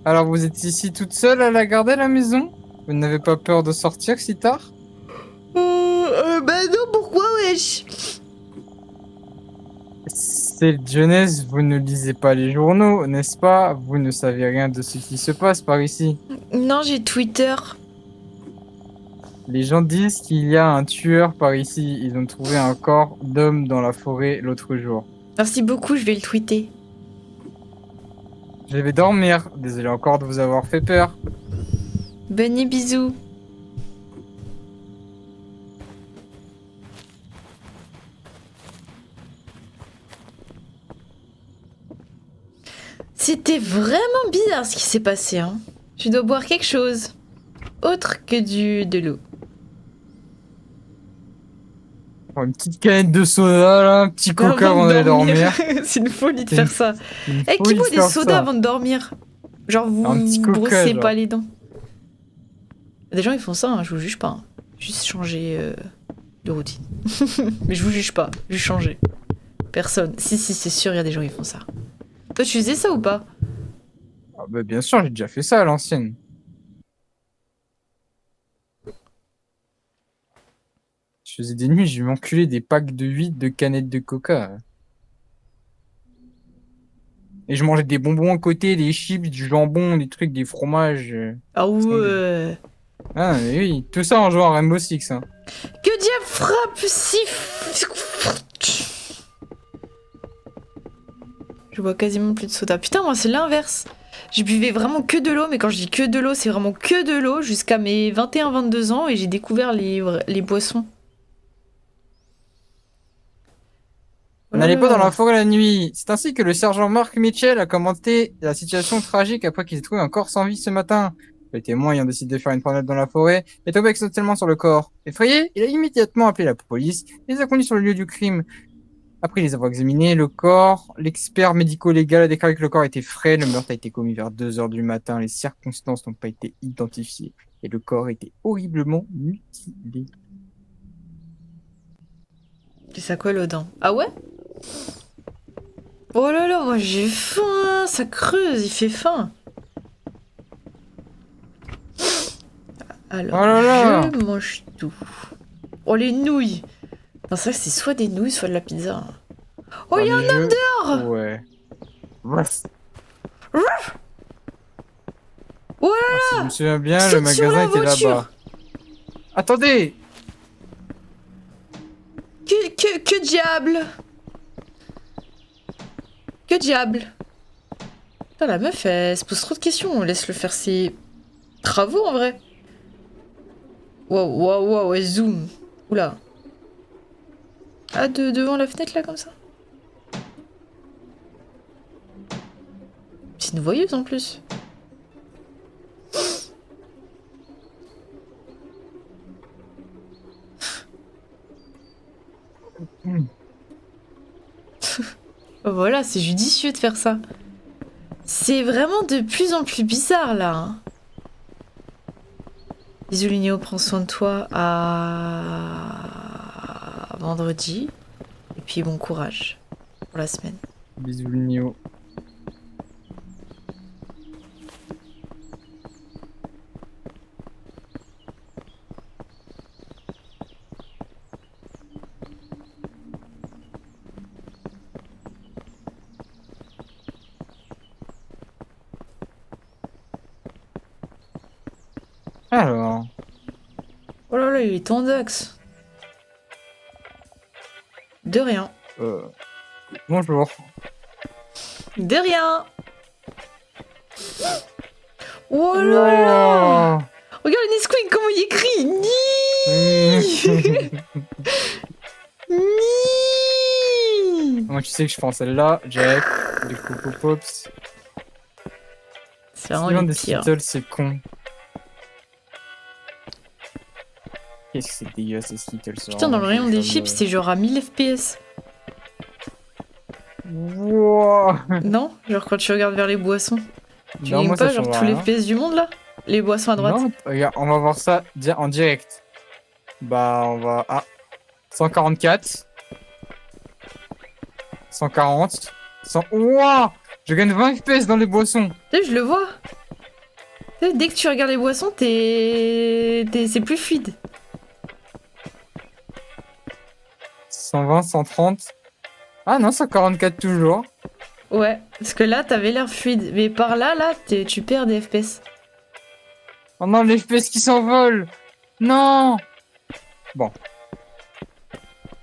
Alors vous êtes ici toute seule à la garder à la maison? Vous n'avez pas peur de sortir si tard? Bah non, pourquoi, wesh? Cette jeunesse, vous ne lisez pas les journaux, n'est-ce pas? Vous ne savez rien de ce qui se passe par ici. Non, j'ai Twitter. Les gens disent qu'il y a un tueur par ici. Ils ont trouvé un corps d'homme dans la forêt l'autre jour. Merci beaucoup, je vais le tweeter. Je vais dormir. Désolé encore de vous avoir fait peur. Bonne nuit, bisous. C'était vraiment bizarre ce qui s'est passé, hein. Je dois boire quelque chose. Autre que de l'eau. Oh, une petite canette de soda là, un petit coca avant d'aller dormir. C'est une folie de C'est faire ça. Une Eh, qui folie boit de des faire sodas ça. avant de dormir? Genre, vous Un petit coca, brossez genre. pas les dents. Des gens, ils font ça, hein, je vous juge pas. Hein. Juste changer de routine. Mais je vous juge pas, juste changer. Personne. Si, c'est sûr, il y a des gens qui font ça. Toi, tu faisais ça ou pas? Ah bah, bien sûr, j'ai déjà fait ça à l'ancienne. Je faisais des nuits, je m'enculais des packs de 8 de canettes de coca. Et je mangeais des bonbons à côté, des chips, du jambon, des trucs, des fromages. Ah Sans but. ouais. Ah, mais oui, tout ça en jouant à Rainbow Six. Hein. Que diable frappe si... Je vois quasiment plus de soda. Putain, moi, c'est l'inverse. Je buvais vraiment que de l'eau, mais quand je dis que de l'eau, c'est vraiment que de l'eau jusqu'à mes 21-22 ans et j'ai découvert les boissons. Oh là N'allez pas dans là. la forêt la nuit. C'est ainsi que le sergent Mark Mitchell a commenté la situation tragique après qu'il ait trouvé un corps sans vie ce matin. Les témoins ayant décidé de faire une promenade dans la forêt est tombé accidentellement sur le corps. Effrayé, il a immédiatement appelé la police et les a conduits sur le lieu du crime. Après les avoir examinés, le corps, l'expert médico-légal a déclaré que le corps était frais, le meurtre a été commis vers 2 heures du matin, les circonstances n'ont pas été identifiées et le corps était horriblement mutilé. C'est ça quoi l'eau dent? Ah ouais? Oh là là, moi j'ai faim, ça creuse, il fait faim. Alors, Oh là là! je mange tout. Oh les nouilles! Non, c'est vrai que c'est soit des nouilles, soit de la pizza. Oh, il y a un homme dehors! Ouais. Ruff. Oh Ah, si je me souviens bien, le saute sur magasin la était voiture! là-bas. Attendez! Que diable! Que diable! Putain, la meuf, elle se pose trop de questions. On laisse le faire ses travaux en vrai. Waouh, elle zoom. Oula. Ah, devant la fenêtre là, comme ça. C'est une voyeuse en plus. Voilà, c'est judicieux de faire ça. C'est vraiment de plus en plus bizarre là. Hein. Bisous Ligno, prends soin de toi à vendredi. Et puis bon courage pour la semaine. Bisous, Nio. Alors, Oh là là, il est tendax. De rien. bonjour. De rien. Oh là là. Regarde Nesquik, comment il écrit. Ni. Ni. Moi, tu sais que je prends celle-là, Jack, du Coco Pops. C'est vraiment Sinon, les des pires. Skittles, c'est con. Qu'est-ce que c'est dégueulasse, ces Skittles. Putain, dans le rayon des chips, c'est genre à 1000 FPS. Wow. Non? Genre quand tu regardes vers les boissons. Tu Non, gagnes moi, ça pas genre change tous les rien. FPS du monde là? Les boissons à droite. Non, regarde, on va voir ça en direct. Bah, on va... Ah, 144. 140. 100... Wow. Je gagne 20 FPS dans les boissons. Tu sais, je le vois. Tu sais, dès que tu regardes les boissons, c'est plus fluide. 120, 130. Ah non, 144 toujours. Ouais, parce que là, t'avais l'air fluide. Mais par là, tu perds des FPS. Oh non, les FPS qui s'envolent. Non. Bon.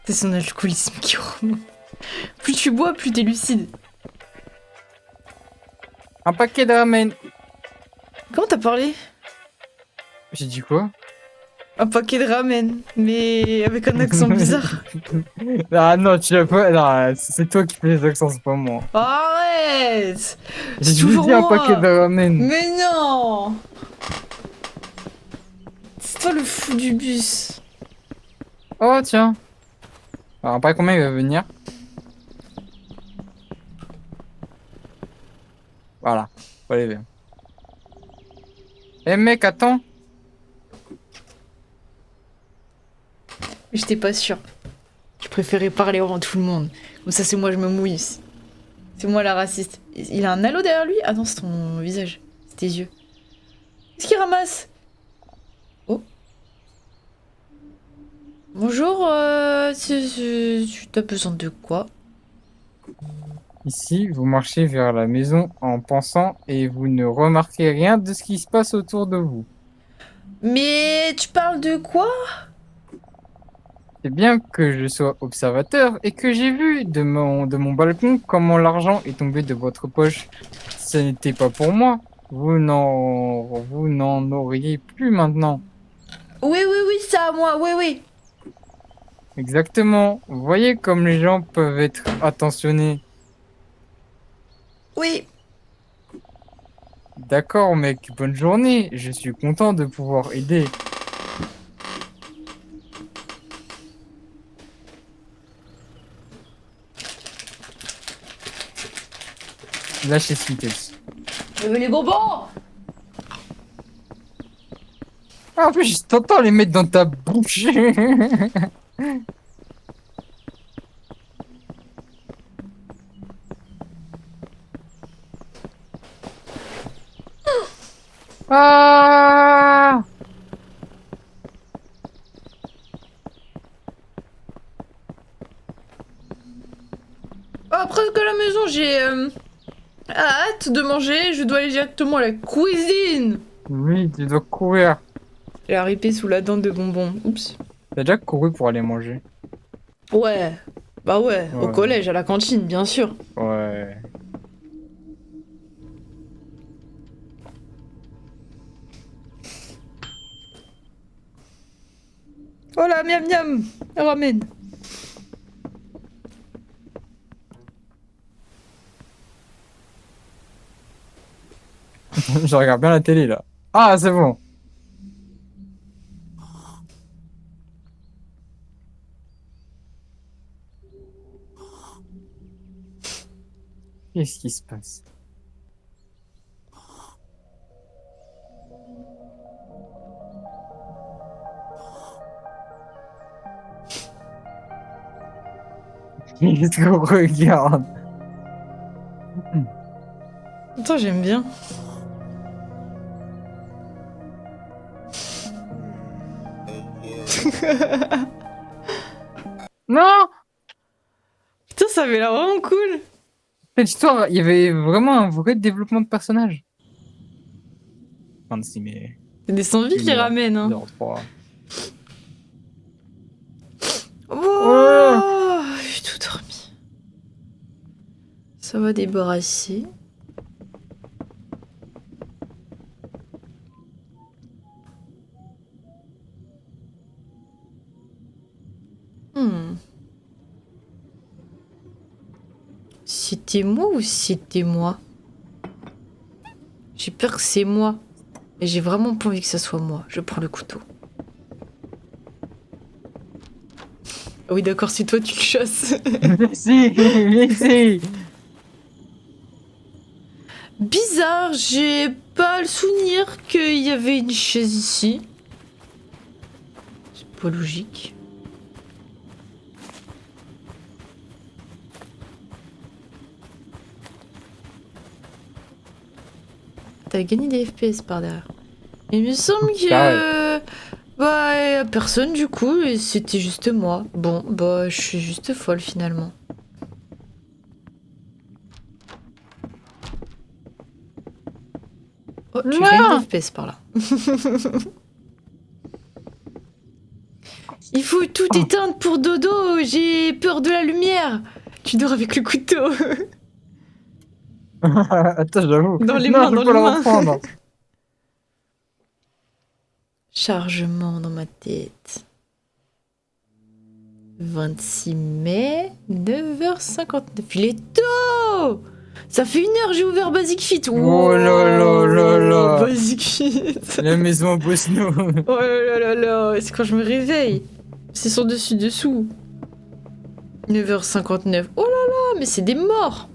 C'est son alcoolisme qui remonte. Plus tu bois, plus t'es lucide. Un paquet de ramen. Comment t'as parlé? J'ai dit quoi? Un paquet de ramen, mais avec un accent bizarre. Ah non, tu l'as pas. Non, c'est toi qui fais les accents, c'est pas moi. Arrête! J'ai C'est toujours dit un moi. paquet de ramen. Mais non! C'est toi le fou du bus. Oh tiens. Alors, après combien il va venir? Voilà. Faut aller vers. Eh mec, attends. J'étais pas sûre. Je préférais parler avant tout le monde. Comme ça, c'est moi, je me mouille. C'est moi la raciste. Il a un halo derrière lui? Ah non, c'est ton visage. C'est tes yeux. Qu'est-ce qu'il ramasse? Oh. Bonjour, tu as besoin de quoi? Ici, vous marchez vers la maison en pensant et vous ne remarquez rien de ce qui se passe autour de vous. Mais tu parles de quoi? C'est bien que je sois observateur et que j'ai vu de mon balcon comment l'argent est tombé de votre poche. Ce n'était pas pour moi. Vous n'en auriez plus maintenant. Oui, oui, oui, ça à moi, oui, oui. Exactement. Vous voyez comme les gens peuvent être attentionnés. Oui. D'accord, mec, bonne journée. Je suis content de pouvoir aider. Lâchez Skittles. Je veux les bonbons. Ah, en plus, je t'entends les mettre dans ta bouche. Ah! Après que la maison, j'ai hâte de manger. Je dois aller directement à la cuisine. Oui, tu dois courir. Elle a ripé sous la dent de bonbons. Oups. T'as déjà couru pour aller manger? Ouais. Bah ouais, au Ouais, collège, à la cantine, bien sûr. ouais. Oh là, miam miam. Ramène. Je regarde bien la télé là. Ah, c'est bon. Qu'est-ce qui se passe? Qu'est-ce qu'on regarde? Attends, j'aime bien. Non! Putain, ça avait l'air vraiment cool. Cette histoire, il y avait vraiment un vrai développement de personnage. Enfin, si, mais. C'est des sans-vie qui ramènent, hein. 03. Oh! Oh, j'ai tout dormi. Ça va débarrasser. Hmm. C'était moi ou c'était moi? J'ai peur que c'est moi. Et j'ai vraiment pas envie que ça soit moi. Je prends le couteau. Ah oui, d'accord, c'est toi, tu le chasses. Merci, merci. Bizarre, j'ai pas le souvenir qu'il y avait une chaise ici. C'est pas logique. T'as gagné des FPS par derrière. Il me semble que... Bah, y a personne du coup, et c'était juste moi. Bon, bah, je suis juste folle finalement. Oh, tu Non. gagnes des FPS par là. Il faut tout éteindre pour dodo, j'ai peur de la lumière. Tu dors avec le couteau. Attends, j'avoue. Dans les Non, mains, je dans peux les le mains. reprendre. Chargement dans ma tête. 26 mai, 9h59. Il est tôt. Ça fait 1 heure, j'ai ouvert Basic Fit. Oh là là là là. Basic Fit. La maison Bosno. Oh là là là, c'est quand je me réveille. C'est sur dessus-dessous. 9h59. Oh là là, mais c'est des morts.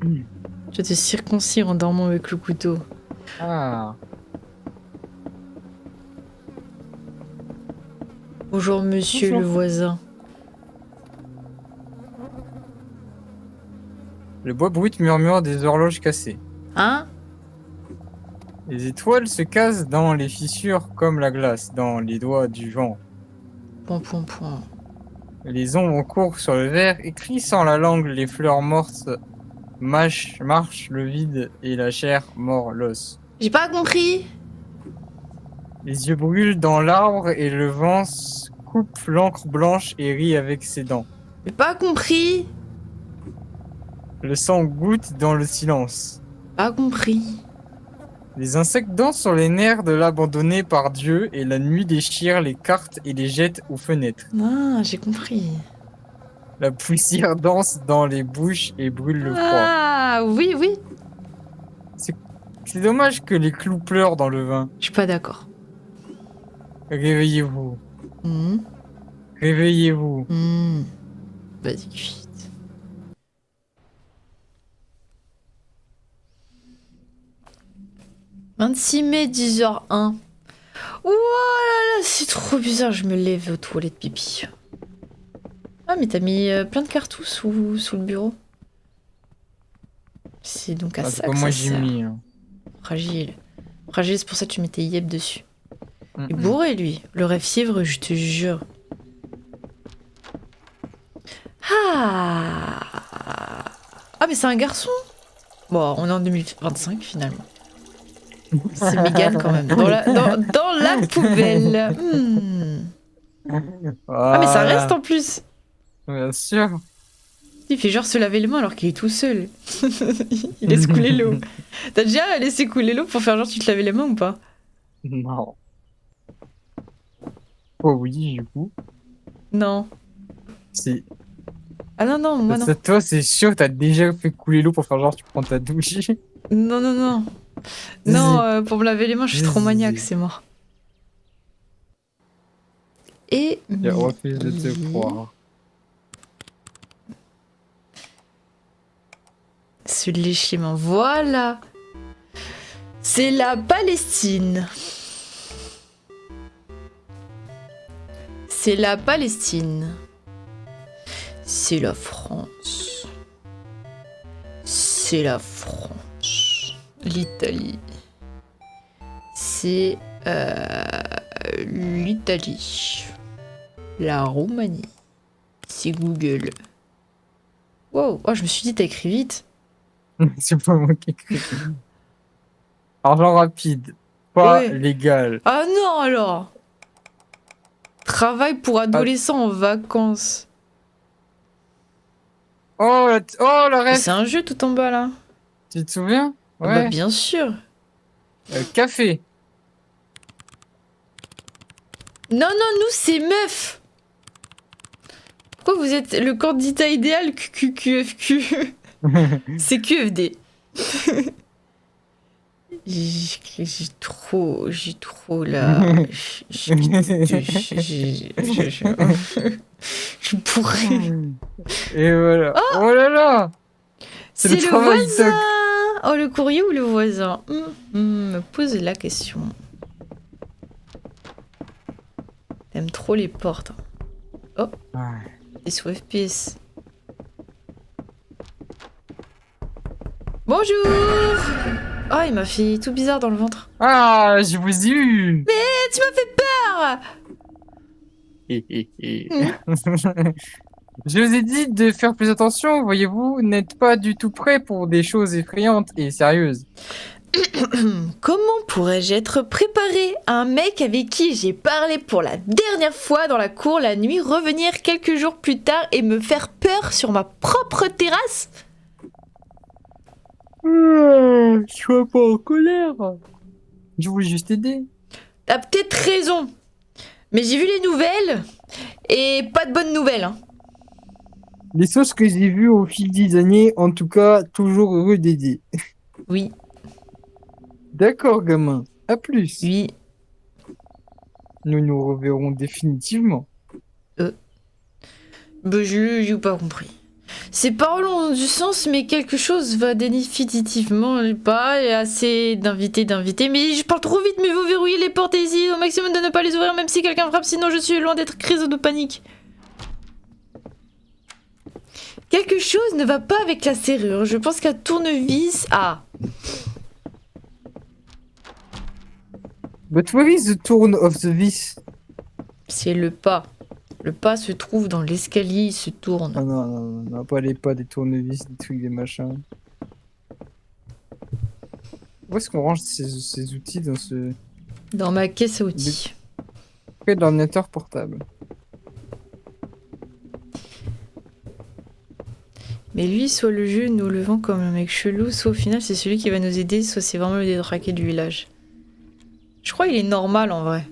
Je vais te circoncire en dormant avec le couteau. Ah. Bonjour, monsieur Bonjour. le voisin. Le bois brut murmure des horloges cassées. Hein? Les étoiles se cassent dans les fissures comme la glace dans les doigts du vent. Point, point, point. Les ombres courent sur le verre, écrits sans la langue, les fleurs mortes marchent le vide et la chair mord l'os. J'ai pas compris. Les yeux brûlent dans l'arbre et le vent coupe l'encre blanche et rit avec ses dents. J'ai pas compris. Le sang goutte dans le silence. Pas compris. Les insectes dansent sur les nerfs de l'abandonné par Dieu et la nuit déchire les cartes et les jette aux fenêtres. Ah, j'ai compris. La poussière danse dans les bouches et brûle le froid. Ah, oui, oui. C'est dommage que les clous pleurent dans le vin. Je suis pas d'accord. Réveillez-vous. Hmm. Réveillez-vous. Hmm. Vas-y, vite. « 26 mai, 10h01. Oh là là, c'est trop bizarre, je me lève aux toilettes pipi. Ah, mais t'as mis plein de cartouches sous le bureau. C'est donc à Ah, ça c'est que pas moi ça j'ai sert. mis. Hein. Fragile. Fragile, c'est pour ça que tu mettais Yep dessus. Il est bourré, lui. Le rêve fièvre, je te jure. Ah. Ah, mais c'est un garçon. Bon, on est en 2025, finalement. C'est Mégane, quand même. Dans la poubelle. Ah, mais ça reste en plus. Bien sûr. Il fait genre se laver les mains alors qu'il est tout seul. Il laisse couler l'eau. T'as déjà laissé couler l'eau pour faire genre tu te lavais les mains ou pas? Non. Oh oui, du coup. Non. C'est... Ah non, non, moi non. Toi, c'est sûr que t'as déjà fait couler l'eau pour faire genre tu prends ta douche. Non, non, non. Non, pour me laver les mains, je suis trop maniaque, c'est mort. Et... Je refuse de te croire. Se lécher les mains, voilà. C'est la Palestine. C'est la Palestine. C'est la France. C'est la France. L'Italie. C'est l'Italie. La Roumanie. C'est Google. Wow, oh, je me suis dit, t'as écrit vite. C'est pas moi qui écris. Argent rapide. Pas Ouais. légal. Ah non alors. Travail pour adolescents en vacances. Oh, le reste. C'est un jeu tout en bas là. Tu te souviens? Ah Ouais. bah bien sûr. Café. Non, non, nous c'est meuf. Pourquoi vous êtes le candidat idéal QQFQ? C'est QFD. J'ai trop là. Je pourrais. Et voilà. Oh là là. C'est le le travail, voisin. Toc. Oh, le courrier ou le voisin? Me pose la question. T'aimes trop les portes. Oh, Ouais. t'es sous FPS. Bonjour. Oh, il m'a fait tout bizarre dans le ventre. Ah, je vous ai eu. Mais tu m'as fait peur. Je vous ai dit de faire plus attention, voyez-vous, n'êtes pas du tout prêt pour des choses effrayantes et sérieuses. Comment pourrais-je être préparé à un mec avec qui j'ai parlé pour la dernière fois dans la cour la nuit, revenir quelques jours plus tard et me faire peur sur ma propre terrasse? Sois pas en colère. Je voulais juste aider. T'as peut-être raison, mais j'ai vu les nouvelles et pas de bonnes nouvelles. Hein. Les choses que j'ai vues au fil des années, en tout cas, toujours heureux d'aider. Oui, D'accord, gamin. À plus. oui. Nous nous reverrons définitivement. Bah, j'ai pas compris. Ces paroles ont du sens, mais quelque chose va définitivement pas. Il y a assez d'invités. Mais je parle trop vite, mais vous verrouillez les portes et essayez au maximum de ne pas les ouvrir, même si quelqu'un frappe, sinon je suis loin d'être crise de panique. Quelque chose ne va pas avec la serrure. Je pense qu'un tournevis... Ah. But where is the turn of the vis? C'est le pas. Le pas se trouve dans l'escalier, il se tourne. Ah non, pas les pas, des tournevis, des trucs, des machins. Où est-ce qu'on range ces outils dans ce... Dans ma caisse à outils. Près de l'ordinateur portable. Mais lui, soit le jeu nous le vend comme un mec chelou, soit au final c'est celui qui va nous aider, soit c'est vraiment le détraqué du village. Je crois qu'il est normal en vrai.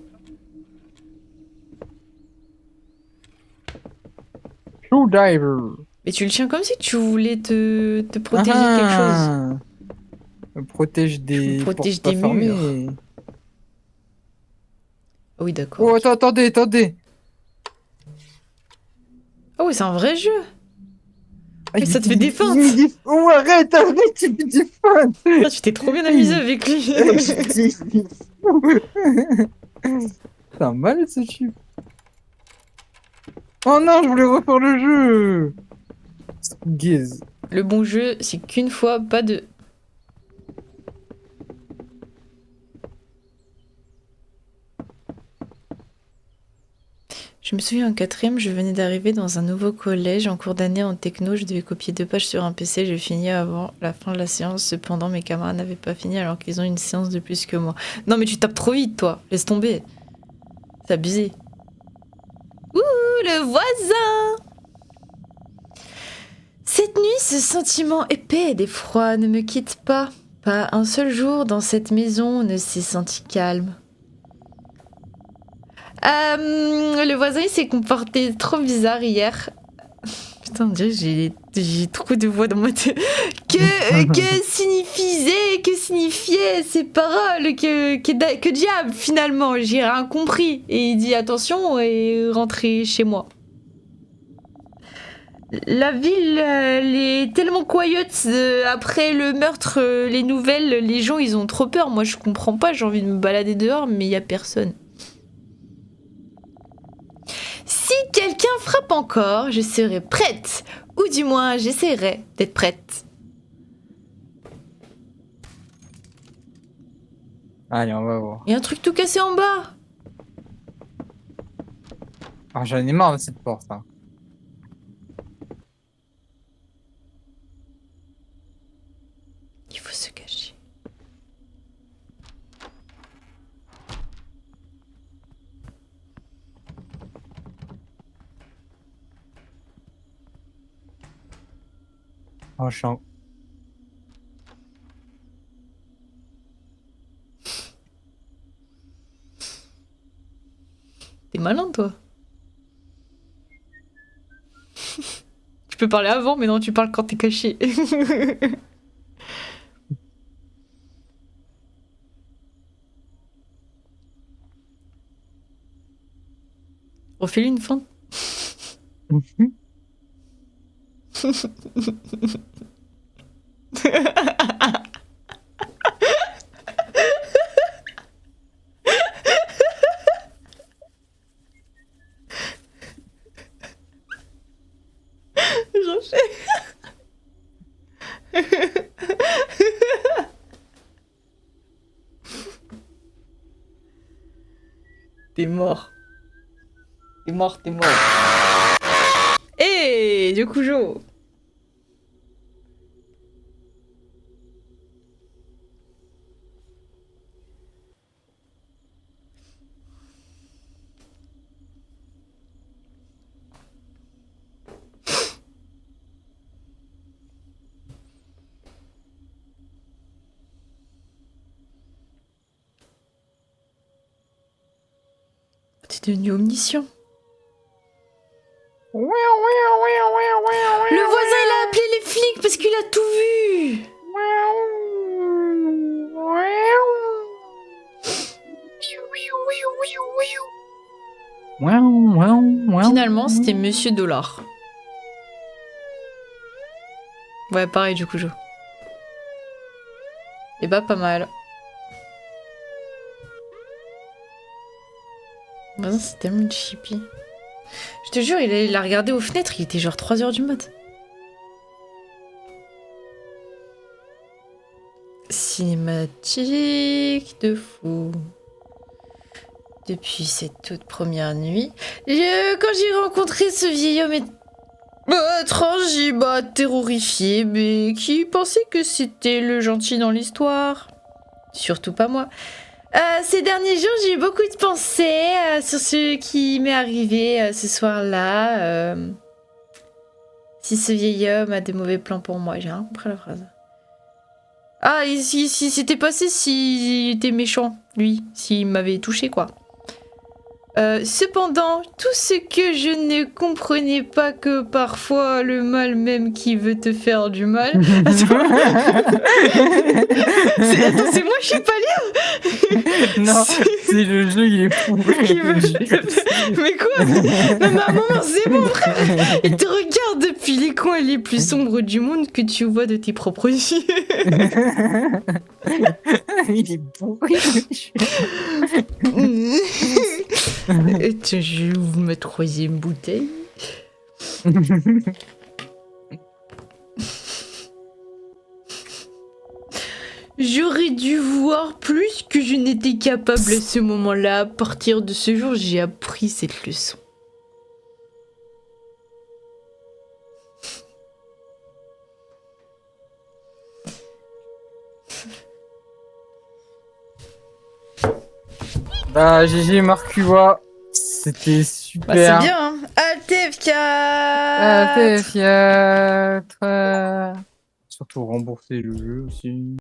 Shoe diver. Mais tu le tiens comme si tu voulais te protéger de quelque chose. Me protège des... me protège portes des pas fermées. murs. Ah oui, d'accord. Oh, attendez. Ah oui, c'est un vrai jeu. Ah, Mais ça te fait des feintes. Oh, arrête, tu fais des feintes. Ah, tu t'es trop bien amusé avec lui. C'est un mal ce chip. Oh non, je voulais refaire le jeu. Gaze. Le bon jeu, c'est qu'une fois, pas deux. Je me souviens en quatrième, je venais d'arriver dans un nouveau collège en cours d'année en techno. Je devais copier 2 pages sur un PC. J'ai fini avant la fin de la séance. Cependant, mes camarades n'avaient pas fini alors qu'ils ont une séance de plus que moi. Non mais tu tapes trop vite, toi. Laisse tomber. C'est abusé. Ouh, le voisin! Cette nuit, ce sentiment épais et d'effroi ne me quitte pas. Pas un seul jour dans cette maison ne s'est senti calme. Le voisin il s'est comporté trop bizarre hier. Putain, on dirait que j'ai trop de voix dans ma tête. Que signifiaient ces paroles? Que diable finalement? J'ai rien compris. Et il dit attention et rentrez chez moi. La ville, elle est tellement quiet après le meurtre, les nouvelles, les gens ils ont trop peur. Moi je comprends pas, j'ai envie de me balader dehors mais il y a personne. Si quelqu'un frappe encore, je serai prête. Ou du moins, j'essaierai d'être prête. Allez, on va voir. Il y a un truc tout cassé en bas. Ah, j'en ai marre de cette porte. Hein. Il faut se cacher. Oh, je suis en... T'es malin, toi. Tu peux parler avant, mais non, tu parles quand t'es caché. Refais-lui une feinte. T'es mort. T'es mort, t'es mort. Hey, du coup, Jo. T'es devenu omniscient. Le voisin, il a appelé les flics parce qu'il a tout vu. Finalement, c'était Monsieur Dollar. Ouais, pareil du coup, Jo. Et bah, pas mal. Vas-y, c'est tellement chippy. Je te jure, il a regardé aux fenêtres, il était genre 3h du mat. Cinématique de fou. Depuis cette toute première nuit, quand j'ai rencontré ce vieil homme étrange et terrorifié, mais qui pensait que c'était le gentil dans l'histoire. Surtout pas moi. Ces derniers jours, j'ai eu beaucoup de pensées sur ce qui m'est arrivé ce soir-là. Si ce vieil homme a des mauvais plans pour moi, j'ai rien compris la phrase. Ah, et si c'était passé s'il était méchant, lui, s'il m'avait touché, quoi. Cependant, tout ce que je ne comprenais pas que parfois le mal même qui veut te faire du mal. Attends, c'est moi, je sais pas lire. Non, c'est le jeu, il est fou. Mais quoi? Non mais à un moment, c'est bon, frère. Il te regarde depuis les coins les plus sombres du monde que tu vois de tes propres yeux. Il est bourré. Tiens, je ouvre ma 3e bouteille. J'aurais dû voir plus que je n'étais capable à ce moment-là. À partir de ce jour, j'ai appris cette leçon. Bah, GG Marcua, c'était super. Bah, c'est bien, hein. ATF4 TF4. Surtout rembourser le jeu aussi.